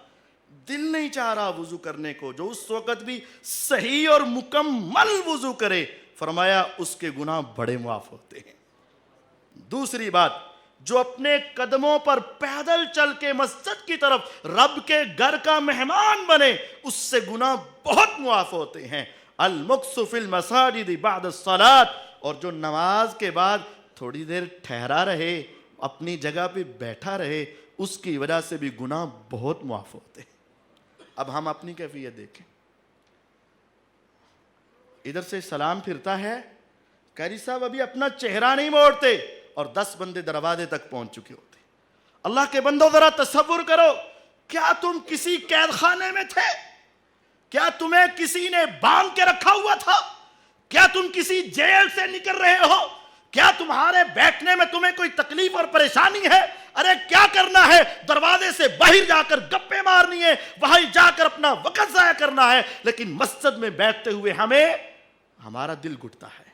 دل نہیں چاہ رہا وضو کرنے کو، جو اس وقت بھی صحیح اور مکمل وضو کرے فرمایا اس کے گناہ بڑے معاف ہوتے ہیں۔ دوسری بات، جو اپنے قدموں پر پیدل چل کے مسجد کی طرف رب کے گھر کا مہمان بنے اس سے گناہ بہت معاف ہوتے ہیں۔ المکث فی المساجد بعد الصلاۃ، اور جو نماز کے بعد تھوڑی دیر ٹھہرا رہے، اپنی جگہ پہ بیٹھا رہے، اس کی وجہ سے بھی گناہ بہت معاف ہوتے ہیں۔ اب ہم اپنی کیفیت دیکھیں، ادھر سے سلام پھرتا ہے، قاری صاحب ابھی اپنا چہرہ نہیں موڑتے اور 10 بندے دروازے تک پہنچ چکے ہوتے۔ اللہ کے بندوں ذرا تصور کرو، کیا تم کسی قید خانے میں تھے؟ کیا تمہیں کسی نے باندھ کے رکھا ہوا تھا؟ کیا تم کسی جیل سے نکل رہے ہو؟ کیا تمہارے بیٹھنے میں تمہیں کوئی تکلیف اور پریشانی ہے؟ ارے کیا کرنا ہے؟ دروازے سے باہر جا کر گپے مارنی ہے، وہاں جا کر اپنا وقت ضائع کرنا ہے، لیکن مسجد میں بیٹھتے ہوئے ہمارا دل گھٹتا ہے۔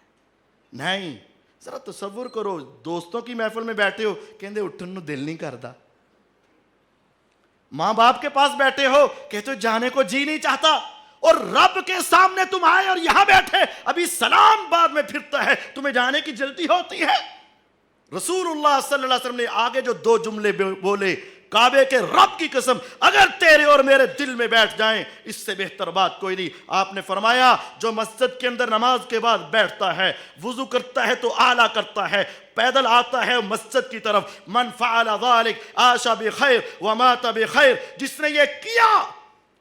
نہیں، ذرا تصور کرو، دوستوں کی محفل میں بیٹھے ہو، کہندے اٹھن نو دل نہیں کردا، ماں باپ کے پاس بیٹھے ہو، کہتے ہو جانے کو جی نہیں چاہتا، اور رب کے سامنے تم آئے اور یہاں بیٹھے، ابھی سلام بعد میں پھرتا ہے، تمہیں جانے کی جلدی ہوتی ہے۔ رسول اللہ صلی اللہ علیہ وسلم نے آگے جو 2 جملے بولے، کعبے کے رب کی قسم اگر تیرے اور میرے دل میں بیٹھ جائیں اس سے بہتر بات کوئی نہیں۔ آپ نے فرمایا جو مسجد کے اندر نماز کے بعد بیٹھتا ہے، وضو کرتا ہے تو اعلیٰ کرتا ہے، پیدل آتا ہے مسجد کی طرف، من فعل ذلك عاش بخیر ومات بخیر، جس نے یہ کیا،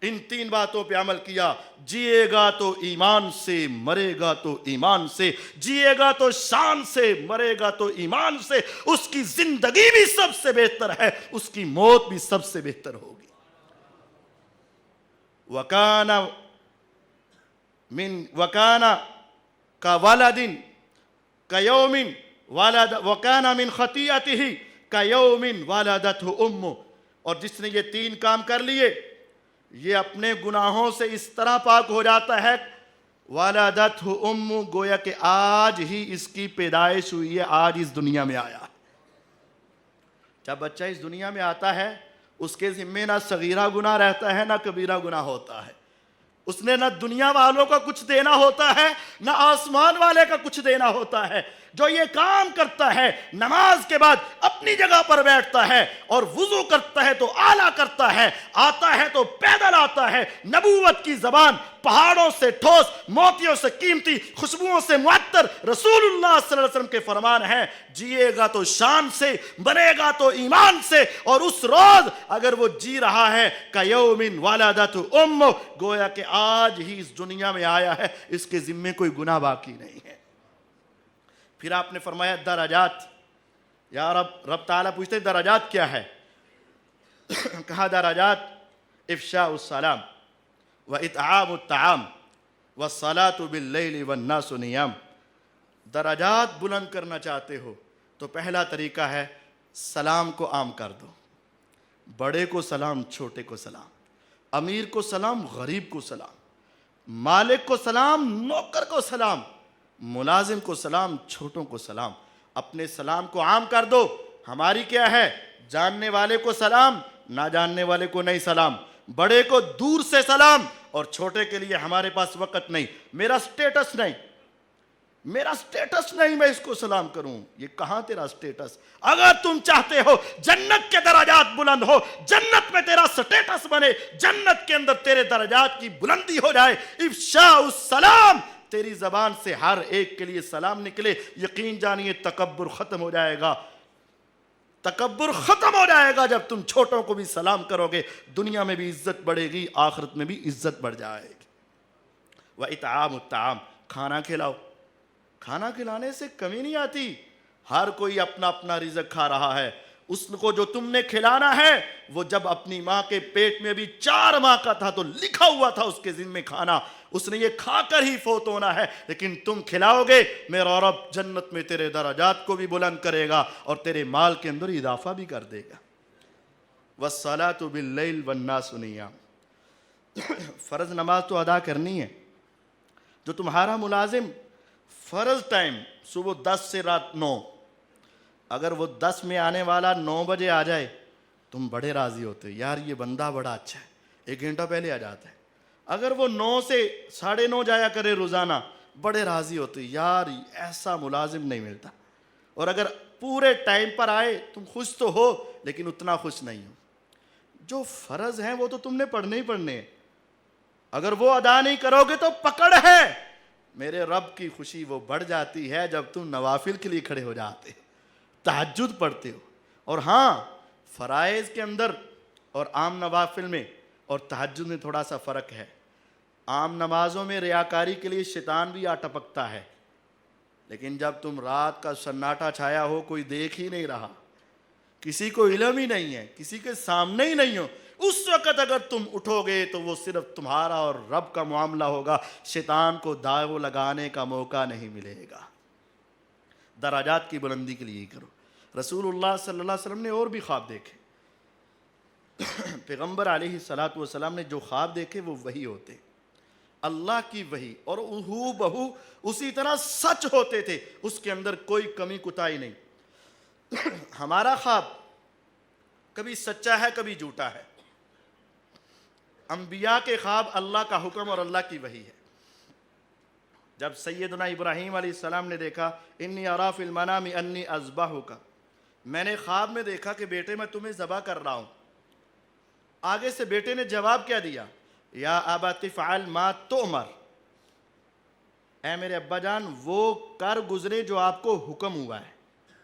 ان 3 باتوں پہ عمل کیا، جیے گا تو ایمان سے، مرے گا تو ایمان سے، جیے گا تو شان سے، مرے گا تو ایمان سے، اس کی زندگی بھی سب سے بہتر ہے، اس کی موت بھی سب سے بہتر ہوگی۔ وَكَانَ كَوَلَدٍ كَيَوْمٍ وَلَدَ وَكَانَ مِنْ خَطِيئَتِهِ كَيَوْمٍ وَلَدَتْهُ أُمُّهُ، اور جس نے یہ 3 کام کر لیے، یہ اپنے گناہوں سے اس طرح پاک ہو جاتا ہے، والدتہ ام، گویا کہ آج ہی اس کی پیدائش ہوئی ہے، آج اس دنیا میں آیا۔ جب بچہ اس دنیا میں آتا ہے اس کے ذمہ نہ صغیرہ گناہ رہتا ہے نہ کبیرہ گناہ ہوتا ہے، اس نے نہ دنیا والوں کا کچھ دینا ہوتا ہے نہ آسمان والے کا کچھ دینا ہوتا ہے۔ جو یہ کام کرتا ہے، نماز کے بعد اپنی جگہ پر بیٹھتا ہے اور وضو کرتا ہے تو اعلیٰ کرتا ہے، آتا ہے تو پیدل آتا ہے، نبوت کی زبان پہاڑوں سے ٹھوس، موتیوں سے قیمتی، خوشبوؤں سے معطر، رسول اللہ صلی اللہ علیہ وسلم کے فرمان ہیں، جیے گا تو شان سے، مرے گا تو ایمان سے، اور اس روز اگر وہ جی رہا ہے کیومن والدتہ ام، گویا کہ آج ہی اس دنیا میں آیا ہے، اس کے ذمے کوئی گناہ باقی نہیں ہے۔ پھر آپ نے فرمایا درجات، یا رب تعالیٰ پوچھتے ہیں درجات کیا ہے؟ کہا درجات افشاء السلام وإطعام الطعام والصلاة باللیل والناس نیام۔ درجات بلند کرنا چاہتے ہو تو پہلا طریقہ ہے سلام کو عام کر دو، بڑے کو سلام، چھوٹے کو سلام، امیر کو سلام، غریب کو سلام، مالک کو سلام، نوکر کو سلام، ملازم کو سلام، چھوٹوں کو سلام، اپنے سلام کو عام کر دو۔ ہماری کیا ہے؟ جاننے والے کو سلام، نہ جاننے والے کو نہیں سلام، بڑے کو دور سے سلام، اور چھوٹے کے لیے ہمارے پاس وقت نہیں، میرا سٹیٹس نہیں، میں اس کو سلام کروں، یہ کہاں تیرا سٹیٹس؟ اگر تم چاہتے ہو جنت کے درجات بلند ہو، جنت میں تیرا سٹیٹس بنے، جنت کے اندر تیرے درجات کی بلندی ہو جائے، افشاء السلام، تیری زبان سے ہر ایک کے لیے سلام نکلے، یقین جانیے تکبر ختم ہو جائے گا، تکبر ختم ہو جائے گا جب تم چھوٹوں کو بھی سلام کرو گے، دنیا میں بھی عزت بڑھے گی، آخرت میں بھی عزت بڑھ جائے گی۔ وَإِطْعَامُ الطَّعَامِ، کھانا کھلاؤ، کھانا کھلانے سے کمی نہیں آتی، ہر کوئی اپنا اپنا رزق کھا رہا ہے، اس کو جو تم نے کھلانا ہے وہ جب اپنی ماں کے پیٹ میں بھی 4 ماہ کا تھا تو لکھا ہوا تھا اس کے ذمہ کھانا، اس نے یہ کھا کر ہی فوت ہونا ہے، لیکن تم کھلاؤ گے، میرا رب جنت میں تیرے درجات کو بھی بلند کرے گا اور تیرے مال کے اندر اضافہ بھی کر دے گا۔ وَالصَّلَاةُ بِاللَّيْلِ وَالنَّاسُ نِيَامٌ، فرض نماز تو ادا کرنی ہے۔ جو تمہارا ملازم فرض ٹائم صبح 10 سے رات 9، اگر وہ 10 میں آنے والا 9 بجے آ جائے تم بڑے راضی ہوتے، یار یہ بندہ بڑا اچھا ہے، 1 گھنٹہ پہلے آ جاتا ہے۔ اگر وہ 9 سے 9:30 جایا کرے روزانہ، بڑے راضی ہوتے، یار ایسا ملازم نہیں ملتا۔ اور اگر پورے ٹائم پر آئے تم خوش تو ہو لیکن اتنا خوش نہیں ہو. جو فرض ہیں وہ تو تم نے پڑھنے ہی پڑھنے ہیں, اگر وہ ادا نہیں کرو گے تو پکڑ ہے. میرے رب کی خوشی وہ بڑھ جاتی ہے جب تم نوافل کے لیے کھڑے ہو جاتے, تہجد پڑھتے ہو. اور ہاں, فرائض کے اندر اور عام نوافل میں اور تہجد میں تھوڑا سا فرق ہے. عام نمازوں میں ریاکاری کے لیے شیطان بھی آ ٹپکتا ہے, لیکن جب تم رات کا سناٹا چھایا ہو, کوئی دیکھ ہی نہیں رہا, کسی کو علم ہی نہیں ہے, کسی کے سامنے ہی نہیں ہو, اس وقت اگر تم اٹھو گے تو وہ صرف تمہارا اور رب کا معاملہ ہوگا, شیطان کو داغ لگانے کا موقع نہیں ملے گا. درجات کی بلندی کے لیے کرو. رسول اللہ صلی اللہ علیہ وسلم نے اور بھی خواب دیکھے. پیغمبر علیہ الصلوۃ والسلام نے جو خواب دیکھے وہ وہی ہوتے, اللہ کی وحی, اور ہو بہو اسی طرح سچ ہوتے تھے, اس کے اندر کوئی کمی کوتاہی نہیں. ہمارا خواب کبھی سچا ہے کبھی جھوٹا ہے. انبیاء کے خواب اللہ کا حکم اور اللہ کی وحی ہے. جب سیدنا ابراہیم علیہ السلام نے دیکھا انی اری فی المنام انی اذبحک, میں نے خواب میں دیکھا کہ بیٹے میں تمہیں ذبح کر رہا ہوں. آگے سے بیٹے نے جواب کیا دیا, یا ابت افعل ما تؤمر, اے میرے ابا جان وہ کر گزرے جو آپ کو حکم ہوا ہے.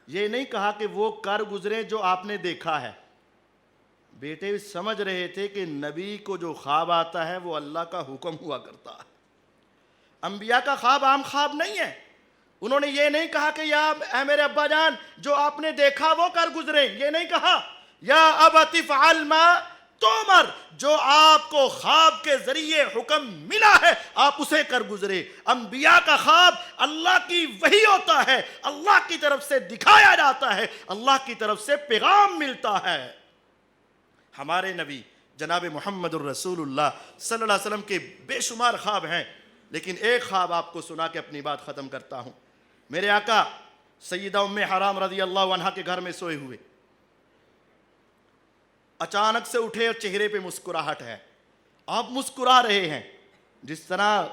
یہ نہیں کہا کہ وہ کر گزرے جو آپ نے دیکھا ہے. بیٹے سمجھ رہے تھے کہ نبی کو جو خواب آتا ہے وہ اللہ کا حکم ہوا کرتا ہے. انبیاء کا خواب عام خواب نہیں ہے. انہوں نے یہ نہیں کہا کہ اے میرے ابا جان جو آپ نے دیکھا وہ کر گزرے, یہ نہیں کہا. یا ابت افعل ما تؤمر, جو آپ کو خواب کے ذریعے حکم ملا ہے آپ اسے کر گزرے. انبیاء کا خواب اللہ کی وحی ہوتا ہے, اللہ کی طرف سے دکھایا جاتا ہے, اللہ کی طرف سے پیغام ملتا ہے. ہمارے نبی جناب محمد الرسول اللہ صلی اللہ علیہ وسلم کے بے شمار خواب ہیں, لیکن ایک خواب آپ کو سنا کے اپنی بات ختم کرتا ہوں. میرے آقا سیدہ ام حرام رضی اللہ عنہا کے گھر میں سوئے ہوئے, اچانک سے اٹھے اور چہرے پہ مسکراہٹ ہے. آپ مسکرا رہے ہیں. جس طرح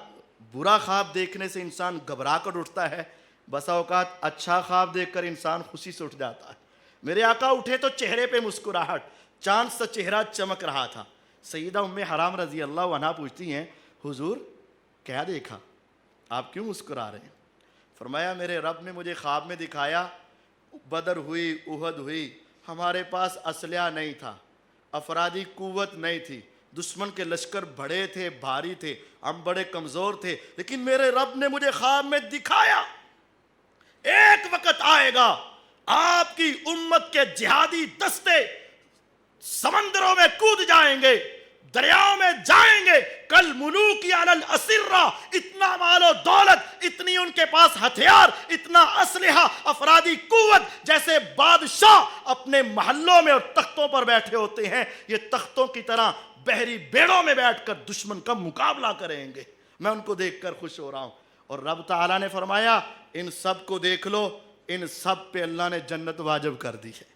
برا خواب دیکھنے سے انسان گھبرا کر اٹھتا ہے, بسا اوقات اچھا خواب دیکھ کر انسان خوشی سے اٹھ جاتا ہے. میرے آقا اٹھے تو چہرے پہ مسکراہٹ, چاند سا چہرہ چمک رہا تھا. سیدہ ام حرام رضی اللہ عنہا پوچھتی ہیں, حضور کیا دیکھا, آپ کیوں مسکرا رہے ہیں؟ فرمایا میرے رب نے مجھے خواب میں دکھایا, بدر ہوئی, احد ہوئی, ہمارے پاس اسلحہ نہیں تھا, افرادی قوت نہیں تھی, دشمن کے لشکر بڑے تھے, بھاری تھے, ہم بڑے کمزور تھے, لیکن میرے رب نے مجھے خواب میں دکھایا ایک وقت آئے گا آپ کی امت کے جہادی دستے سمندروں میں کود جائیں گے, دریاؤں میں جائیں گے, کل ملوک علی الاسرہ, اتنا مال و دولت, اتنی ان کے پاس ہتھیار, اتنا اسلحہ, افرادی قوت, جیسے بادشاہ اپنے محلوں میں اور تختوں پر بیٹھے ہوتے ہیں, یہ تختوں کی طرح بحری بیڑوں میں بیٹھ کر دشمن کا مقابلہ کریں گے. میں ان کو دیکھ کر خوش ہو رہا ہوں. اور رب تعالیٰ نے فرمایا ان سب کو دیکھ لو, ان سب پہ اللہ نے جنت واجب کر دی ہے.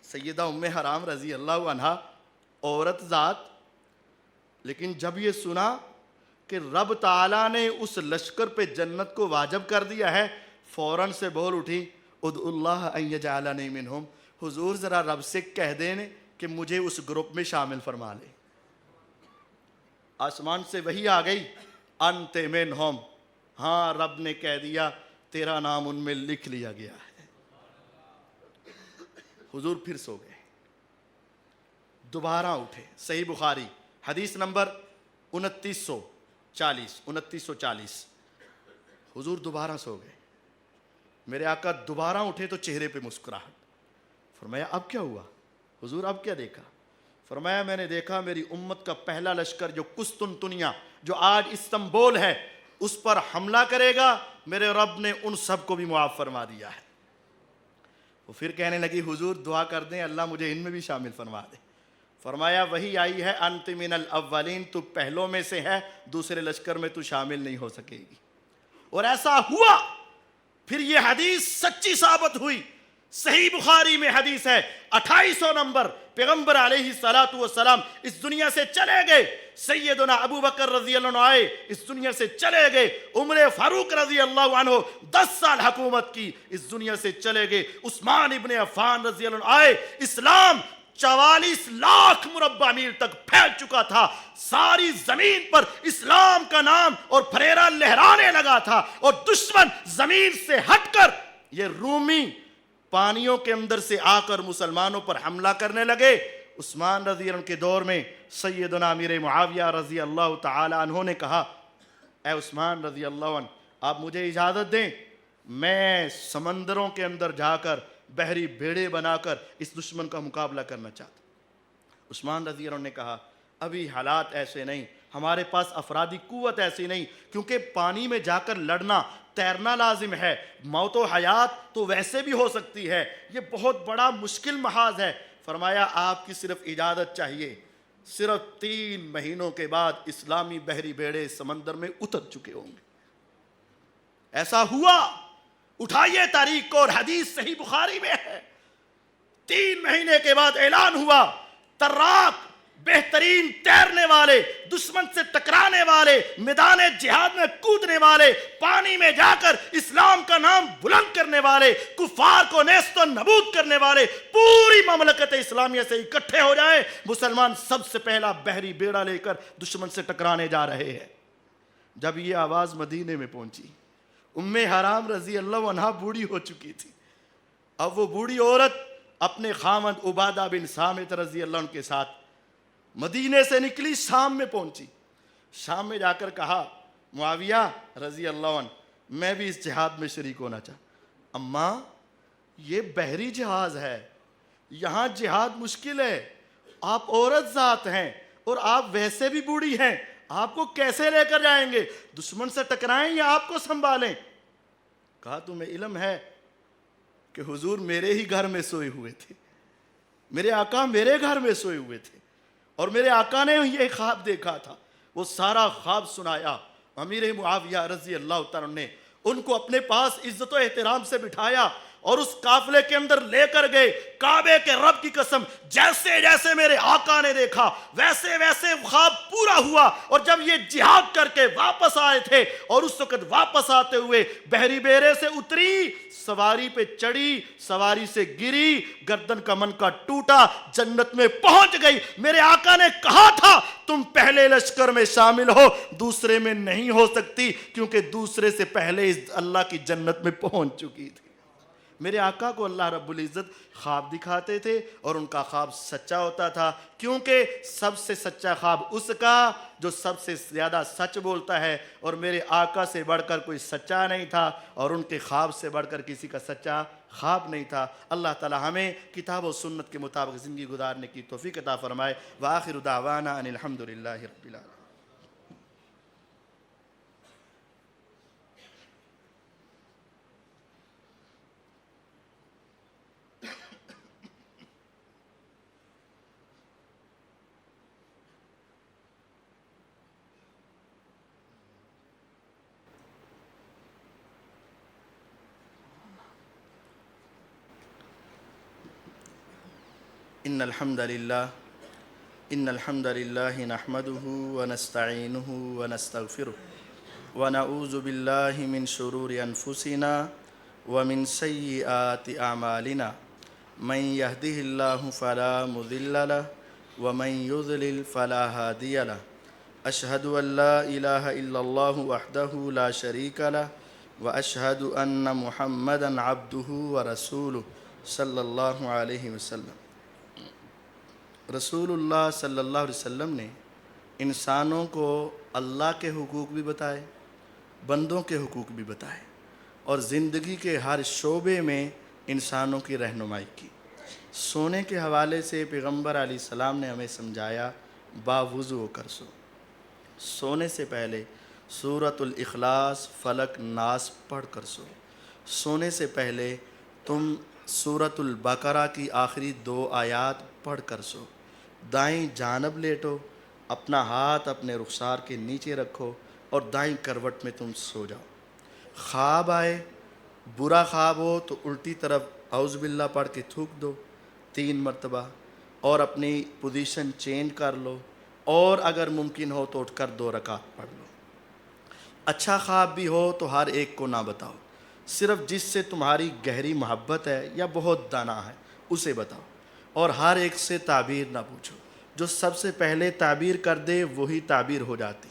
سیدہ ام حرام رضی اللہ عنہا عورت ذات, لیکن جب یہ سنا کہ رب تعالیٰ نے اس لشکر پہ جنت کو واجب کر دیا ہے, فوراً سے بول اٹھی, ادعو اللہ ان یجعلنی منہم, حضور ذرا رب سے کہہ دیں کہ مجھے اس گروپ میں شامل فرما لے. آسمان سے وحی آ گئی, انت منہم, ہاں رب نے کہہ دیا تیرا نام ان میں لکھ لیا گیا ہے. حضور پھر سو گئے, دوبارہ اٹھے. صحیح بخاری حدیث نمبر 2940. حضور دوبارہ سو گئے. میرے آقا دوبارہ اٹھے تو چہرے پہ مسکراہٹ. فرمایا اب کیا ہوا حضور, اب کیا دیکھا؟ فرمایا میں نے دیکھا میری امت کا پہلا لشکر جو قسطنطنیہ, جو آج استنبول ہے, اس پر حملہ کرے گا. میرے رب نے ان سب کو بھی معاف فرما دیا ہے. وہ پھر کہنے لگی حضور دعا کر دیں اللہ مجھے ان میں بھی شامل فرما دے. فرمایا وہی آئی ہے انت من الاولین, تو پہلوں میں سے ہے, دوسرے لشکر میں تو شامل نہیں ہو سکے گی. اور ایسا ہوا. پھر یہ حدیث سچی ثابت ہوئی. صحیح بخاری میں حدیث ہے 2800 نمبر، پیغمبر علیہ الصلوۃ والسلام اس دنیا سے چلے گئے، سیدنا ابو بکر رضی اللہ عنہ آئے، اس دنیا سے چلے گئے، عمر فاروق رضی اللہ عنہ 10 سال حکومت کی، اس دنیا سے چلے گئے، عثمان ابن عفان رضی اللہ عنہ آئے، اسلام 44 لاکھ مربع میل تک پھیل چکا تھا، ساری زمین پر اسلام کا نام اور پھریرا لہرانے لگا تھا، اور دشمن زمین سے ہٹ کر یہ رومی پانیوں کے اندر سے آ کر مسلمانوں پر حملہ کرنے لگے۔ عثمان رضی اللہ عنہ کے دور میں سیدنا امیر معاویہ رضی اللہ تعالی عنہ نے کہا، اے عثمان رضی اللہ عنہ، آپ مجھے اجازت دیں، میں سمندروں کے اندر جا کر بحری بیڑے بنا کر اس دشمن کا مقابلہ کرنا چاہتا ہوں۔ عثمان رضی اللہ عنہ نے کہا، ابھی حالات ایسے نہیں، ہمارے پاس افرادی قوت ایسی نہیں، کیونکہ پانی میں جا کر لڑنا، تیرنا لازم ہے، موت و حیات تو ویسے بھی ہو سکتی ہے، یہ بہت بڑا مشکل محاذ ہے۔ فرمایا آپ کی صرف اجازت چاہیے، صرف 3 مہینوں کے بعد اسلامی بحری بیڑے سمندر میں اتر چکے ہوں گے۔ ایسا ہوا، اٹھائیے تاریخ کو، اور حدیث صحیح بخاری میں ہے، 3 مہینے کے بعد اعلان ہوا، تراک بہترین تیرنے والے، دشمن سے ٹکرانے والے، میدان جہاد میں کودنے والے، پانی میں جا کر اسلام کا نام بلند کرنے والے، کفار کو نیست و نابود کرنے والے پوری مملکت اسلامیہ سے اکٹھے ہو جائیں، مسلمان سب سے پہلا بحری بیڑا لے کر دشمن سے ٹکرانے جا رہے ہیں۔ جب یہ آواز مدینے میں پہنچی، ام حرام رضی اللہ عنہا بوڑھی ہو چکی تھی، اب وہ بوڑھی عورت اپنے خامد عبادہ بن صامت رضی اللہ عنہ کے ساتھ مدینے سے نکلی، شام میں پہنچی، شام میں جا کر کہا، معاویہ رضی اللہ عنہ، میں بھی اس جہاد میں شریک ہونا چاہتا۔ اماں، یہ بحری جہاز ہے، یہاں جہاد مشکل ہے، آپ عورت ذات ہیں اور آپ ویسے بھی بوڑھی ہیں، آپ کو کیسے لے کر جائیں گے؟ دشمن سے ٹکرائیں یا آپ کو سنبھالیں؟ کہا، تمہیں علم ہے کہ حضور میرے ہی گھر میں سوئے ہوئے تھے، میرے آقا میرے گھر میں سوئے ہوئے تھے، اور میرے آقا نے یہ خواب دیکھا تھا۔ وہ سارا خواب سنایا۔ امیر معاویہ رضی اللہ تعالیٰ نے ان کو اپنے پاس عزت و احترام سے بٹھایا اور اس قافلے کے اندر لے کر گئے۔ کعبے کے رب کی قسم، جیسے جیسے میرے آقا نے دیکھا ویسے ویسے خواب پورا ہوا، اور جب یہ جہاد کر کے واپس آئے تھے اور اس وقت واپس آتے ہوئے بحری بیڑے سے اتری، سواری پہ چڑھی، سواری سے گری، گردن کا منکا ٹوٹا، جنت میں پہنچ گئی۔ میرے آقا نے کہا تھا تم پہلے لشکر میں شامل ہو، دوسرے میں نہیں ہو سکتی، کیونکہ دوسرے سے پہلے اللہ کی جنت میں پہنچ چکی تھی۔ میرے آقا کو اللہ رب العزت خواب دکھاتے تھے اور ان کا خواب سچا ہوتا تھا، کیونکہ سب سے سچا خواب اس کا جو سب سے زیادہ سچ بولتا ہے، اور میرے آقا سے بڑھ کر کوئی سچا نہیں تھا اور ان کے خواب سے بڑھ کر کسی کا سچا خواب نہیں تھا۔ اللہ تعالی ہمیں کتاب و سنت کے مطابق زندگی گزارنے کی توفیق عطا فرمائے۔ وآخر دعوانا ان الحمدللہ رب العالمین۔ ان الحمد للہ نحمده ونستعینه ونستغفره ونعوذ باللہ من شرور انفسنا ومن سیئات اعمالنا من يهده الله فلا مضل له ومن يضلل فلا هادي له اشهد ان لا اله الا الله وحده لا شريك له واشهد ان محمدا عبده ورسوله صلی اللہ علیہ وسلم۔ رسول اللہ صلی اللہ علیہ وسلم نے انسانوں کو اللہ کے حقوق بھی بتائے، بندوں کے حقوق بھی بتائے، اور زندگی کے ہر شعبے میں انسانوں کی رہنمائی کی۔ سونے کے حوالے سے پیغمبر علیہ السلام نے ہمیں سمجھایا، باوضو ہو کر سو، سونے سے پہلے سورۃ الاخلاص فلق ناس پڑھ کر سو، سونے سے پہلے تم سورۃ البقرہ کی آخری 2 آیات پڑھ کر سو، دائیں جانب لیٹو، اپنا ہاتھ اپنے رخسار کے نیچے رکھو اور دائیں کروٹ میں تم سو جاؤ۔ خواب آئے، برا خواب ہو تو الٹی طرف اعوذ باللہ پڑھ کے تھوک دو 3 مرتبہ، اور اپنی پوزیشن چینج کر لو، اور اگر ممکن ہو تو اٹھ کر 2 رکعت پڑھ لو۔ اچھا خواب بھی ہو تو ہر ایک کو نہ بتاؤ، صرف جس سے تمہاری گہری محبت ہے یا بہت دانا ہے اسے بتاؤ، اور ہر ایک سے تعبیر نہ پوچھو، جو سب سے پہلے تعبیر کر دے وہی تعبیر ہو جاتی۔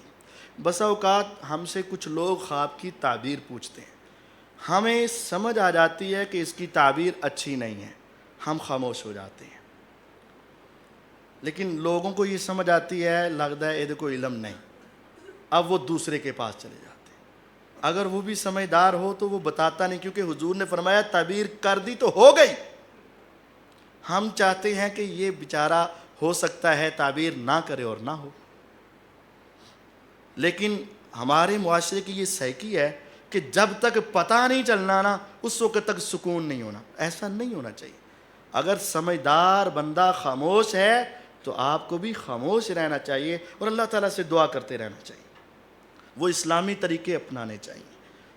بسا اوقات ہم سے کچھ لوگ خواب کی تعبیر پوچھتے ہیں، ہمیں سمجھ آ جاتی ہے کہ اس کی تعبیر اچھی نہیں ہے، ہم خاموش ہو جاتے ہیں، لیکن لوگوں کو یہ سمجھ آتی ہے لگتا ہے یہ کوئی علم نہیں، اب وہ دوسرے کے پاس چلے جاتے ہیں۔ اگر وہ بھی سمجھدار ہو تو وہ بتاتا نہیں، کیونکہ حضور نے فرمایا تعبیر کر دی تو ہو گئی۔ ہم چاہتے ہیں کہ یہ بیچارہ ہو سکتا ہے تعبیر نہ کرے اور نہ ہو، لیکن ہمارے معاشرے کی یہ سائیکی ہے کہ جب تک پتہ نہیں چلنا نا اس وقت تک سکون نہیں ہونا۔ ایسا نہیں ہونا چاہیے۔ اگر سمجھدار بندہ خاموش ہے تو آپ کو بھی خاموش رہنا چاہیے اور اللہ تعالیٰ سے دعا کرتے رہنا چاہیے، وہ اسلامی طریقے اپنانے چاہیے۔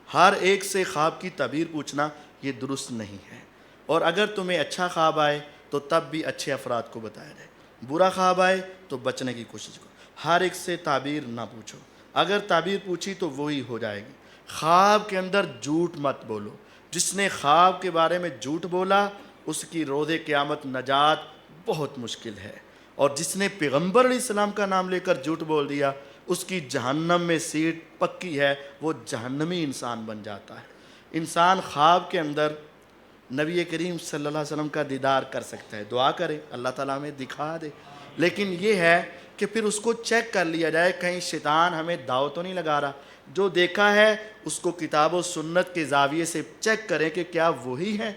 ہر ایک سے خواب کی تعبیر پوچھنا یہ درست نہیں ہے، اور اگر تمہیں اچھا خواب آئے تو تب بھی اچھے افراد کو بتایا جائے، برا خواب آئے تو بچنے کی کوشش کرو۔ ہر ایک سے تعبیر نہ پوچھو، اگر تعبیر پوچھی تو وہی ہو جائے گی۔ خواب کے اندر جھوٹ مت بولو، جس نے خواب کے بارے میں جھوٹ بولا اس کی روز قیامت نجات بہت مشکل ہے، اور جس نے پیغمبر علیہ السلام کا نام لے کر جھوٹ بول دیا اس کی جہنم میں سیٹ پکی ہے، وہ جہنمی انسان بن جاتا ہے۔ انسان خواب کے اندر نبی کریم صلی اللہ علیہ وسلم کا دیدار کر سکتا ہے، دعا کرے اللہ تعالیٰ ہمیں دکھا دے، لیکن یہ ہے کہ پھر اس کو چیک کر لیا جائے کہیں شیطان ہمیں داؤ تو نہیں لگا رہا۔ جو دیکھا ہے اس کو کتاب و سنت کے زاویے سے چیک کریں کہ کیا وہی ہے،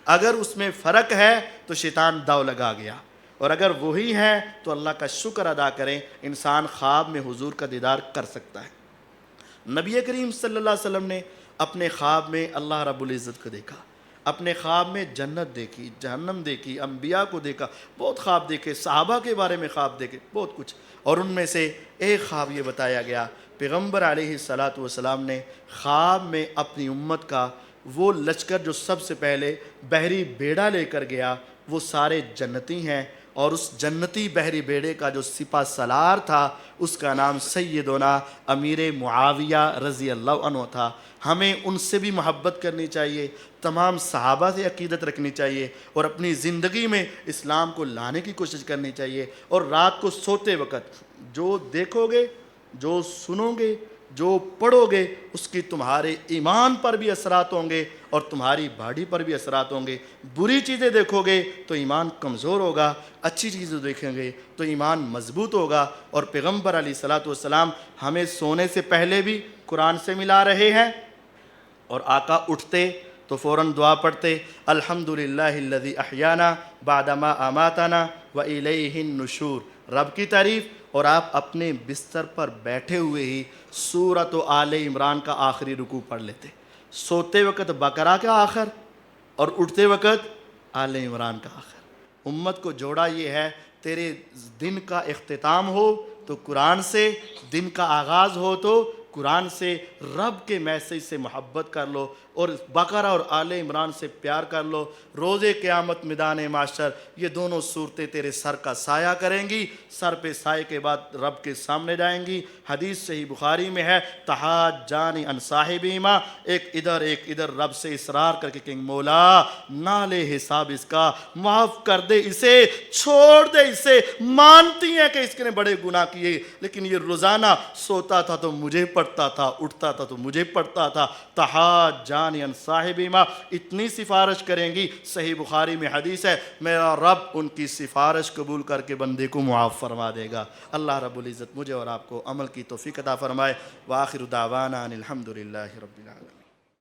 اگر اس میں فرق ہے تو شیطان داؤ لگا گیا، اور اگر وہی ہے تو اللہ کا شکر ادا کریں، انسان خواب میں حضور کا دیدار کر سکتا ہے۔ نبی کریم صلی اللہ علیہ وسلم نے اپنے خواب میں اللہ رب العزت کو دیکھا، اپنے خواب میں جنت دیکھی، جہنم دیکھی، انبیاء کو دیکھا، بہت خواب دیکھے، صحابہ کے بارے میں خواب دیکھے، بہت کچھ، اور ان میں سے ایک خواب یہ بتایا گیا، پیغمبر علیہ الصلاۃ والسلام نے خواب میں اپنی امت کا وہ لشکر جو سب سے پہلے بحری بیڑا لے کر گیا وہ سارے جنتی ہیں، اور اس جنتی بحری بیڑے کا جو سپہ سالار تھا اس کا نام سیدنا امیر معاویہ رضی اللہ عنہ تھا۔ ہمیں ان سے بھی محبت کرنی چاہیے، تمام صحابہ سے عقیدت رکھنی چاہیے، اور اپنی زندگی میں اسلام کو لانے کی کوشش کرنی چاہیے، اور رات کو سوتے وقت جو دیکھو گے، جو سنو گے، جو پڑھو گے اس کی تمہارے ایمان پر بھی اثرات ہوں گے اور تمہاری باڈی پر بھی اثرات ہوں گے۔ بری چیزیں دیکھو گے تو ایمان کمزور ہوگا، اچھی چیزیں دیکھیں گے تو ایمان مضبوط ہوگا۔ اور پیغمبر علیہ الصلاۃ والسلام ہمیں سونے سے پہلے بھی قرآن سے ملا رہے ہیں، اور آقا اٹھتے تو فوراً دعا پڑھتے، الحمدللہ الذی احیانا بعدما اماتنا والیہ النشور، رب کی تعریف، اور آپ اپنے بستر پر بیٹھے ہوئے ہی سورۃ آل عمران کا آخری رکوع پڑھ لیتے، سوتے وقت بقرہ کا آخر اور اٹھتے وقت آل عمران کا آخر۔ امت کو جوڑا یہ ہے، تیرے دن کا اختتام ہو تو قرآن سے، دن کا آغاز ہو تو قرآن سے، رب کے میسج سے محبت کر لو، اور بقرہ اور آل عمران سے پیار کر لو۔ روز قیامت میدان معاشر یہ دونوں صورتیں تیرے سر کا سایہ کریں گی، سر پہ سائے کے بعد رب کے سامنے جائیں گی۔ حدیث صحیح بخاری میں ہے، تحاجان عن صاحبہما، ایک ادھر رب سے اصرار کر کے کہیں مولا نہ لے حساب اس کا، معاف کر دے اسے، چھوڑ دے اسے، مانتی ہیں کہ اس نے بڑے گناہ کیے لیکن یہ روزانہ سوتا تھا تو مجھے پڑھتا تھا، اٹھتا تھا تو مجھے پڑھتا تھا۔ تحاجان عن صاحبہما، اتنی سفارش کریں گی، صحیح بخاری میں حدیث ہے، میرا رب ان کی سفارش قبول کر کے بندے کو معاف فرما دے گا۔ اللہ رب العزت مجھے اور آپ کو عمل کی توفیق عطا فرمائے۔ وآخر دعوانا ان الحمدللہ رب العالمین۔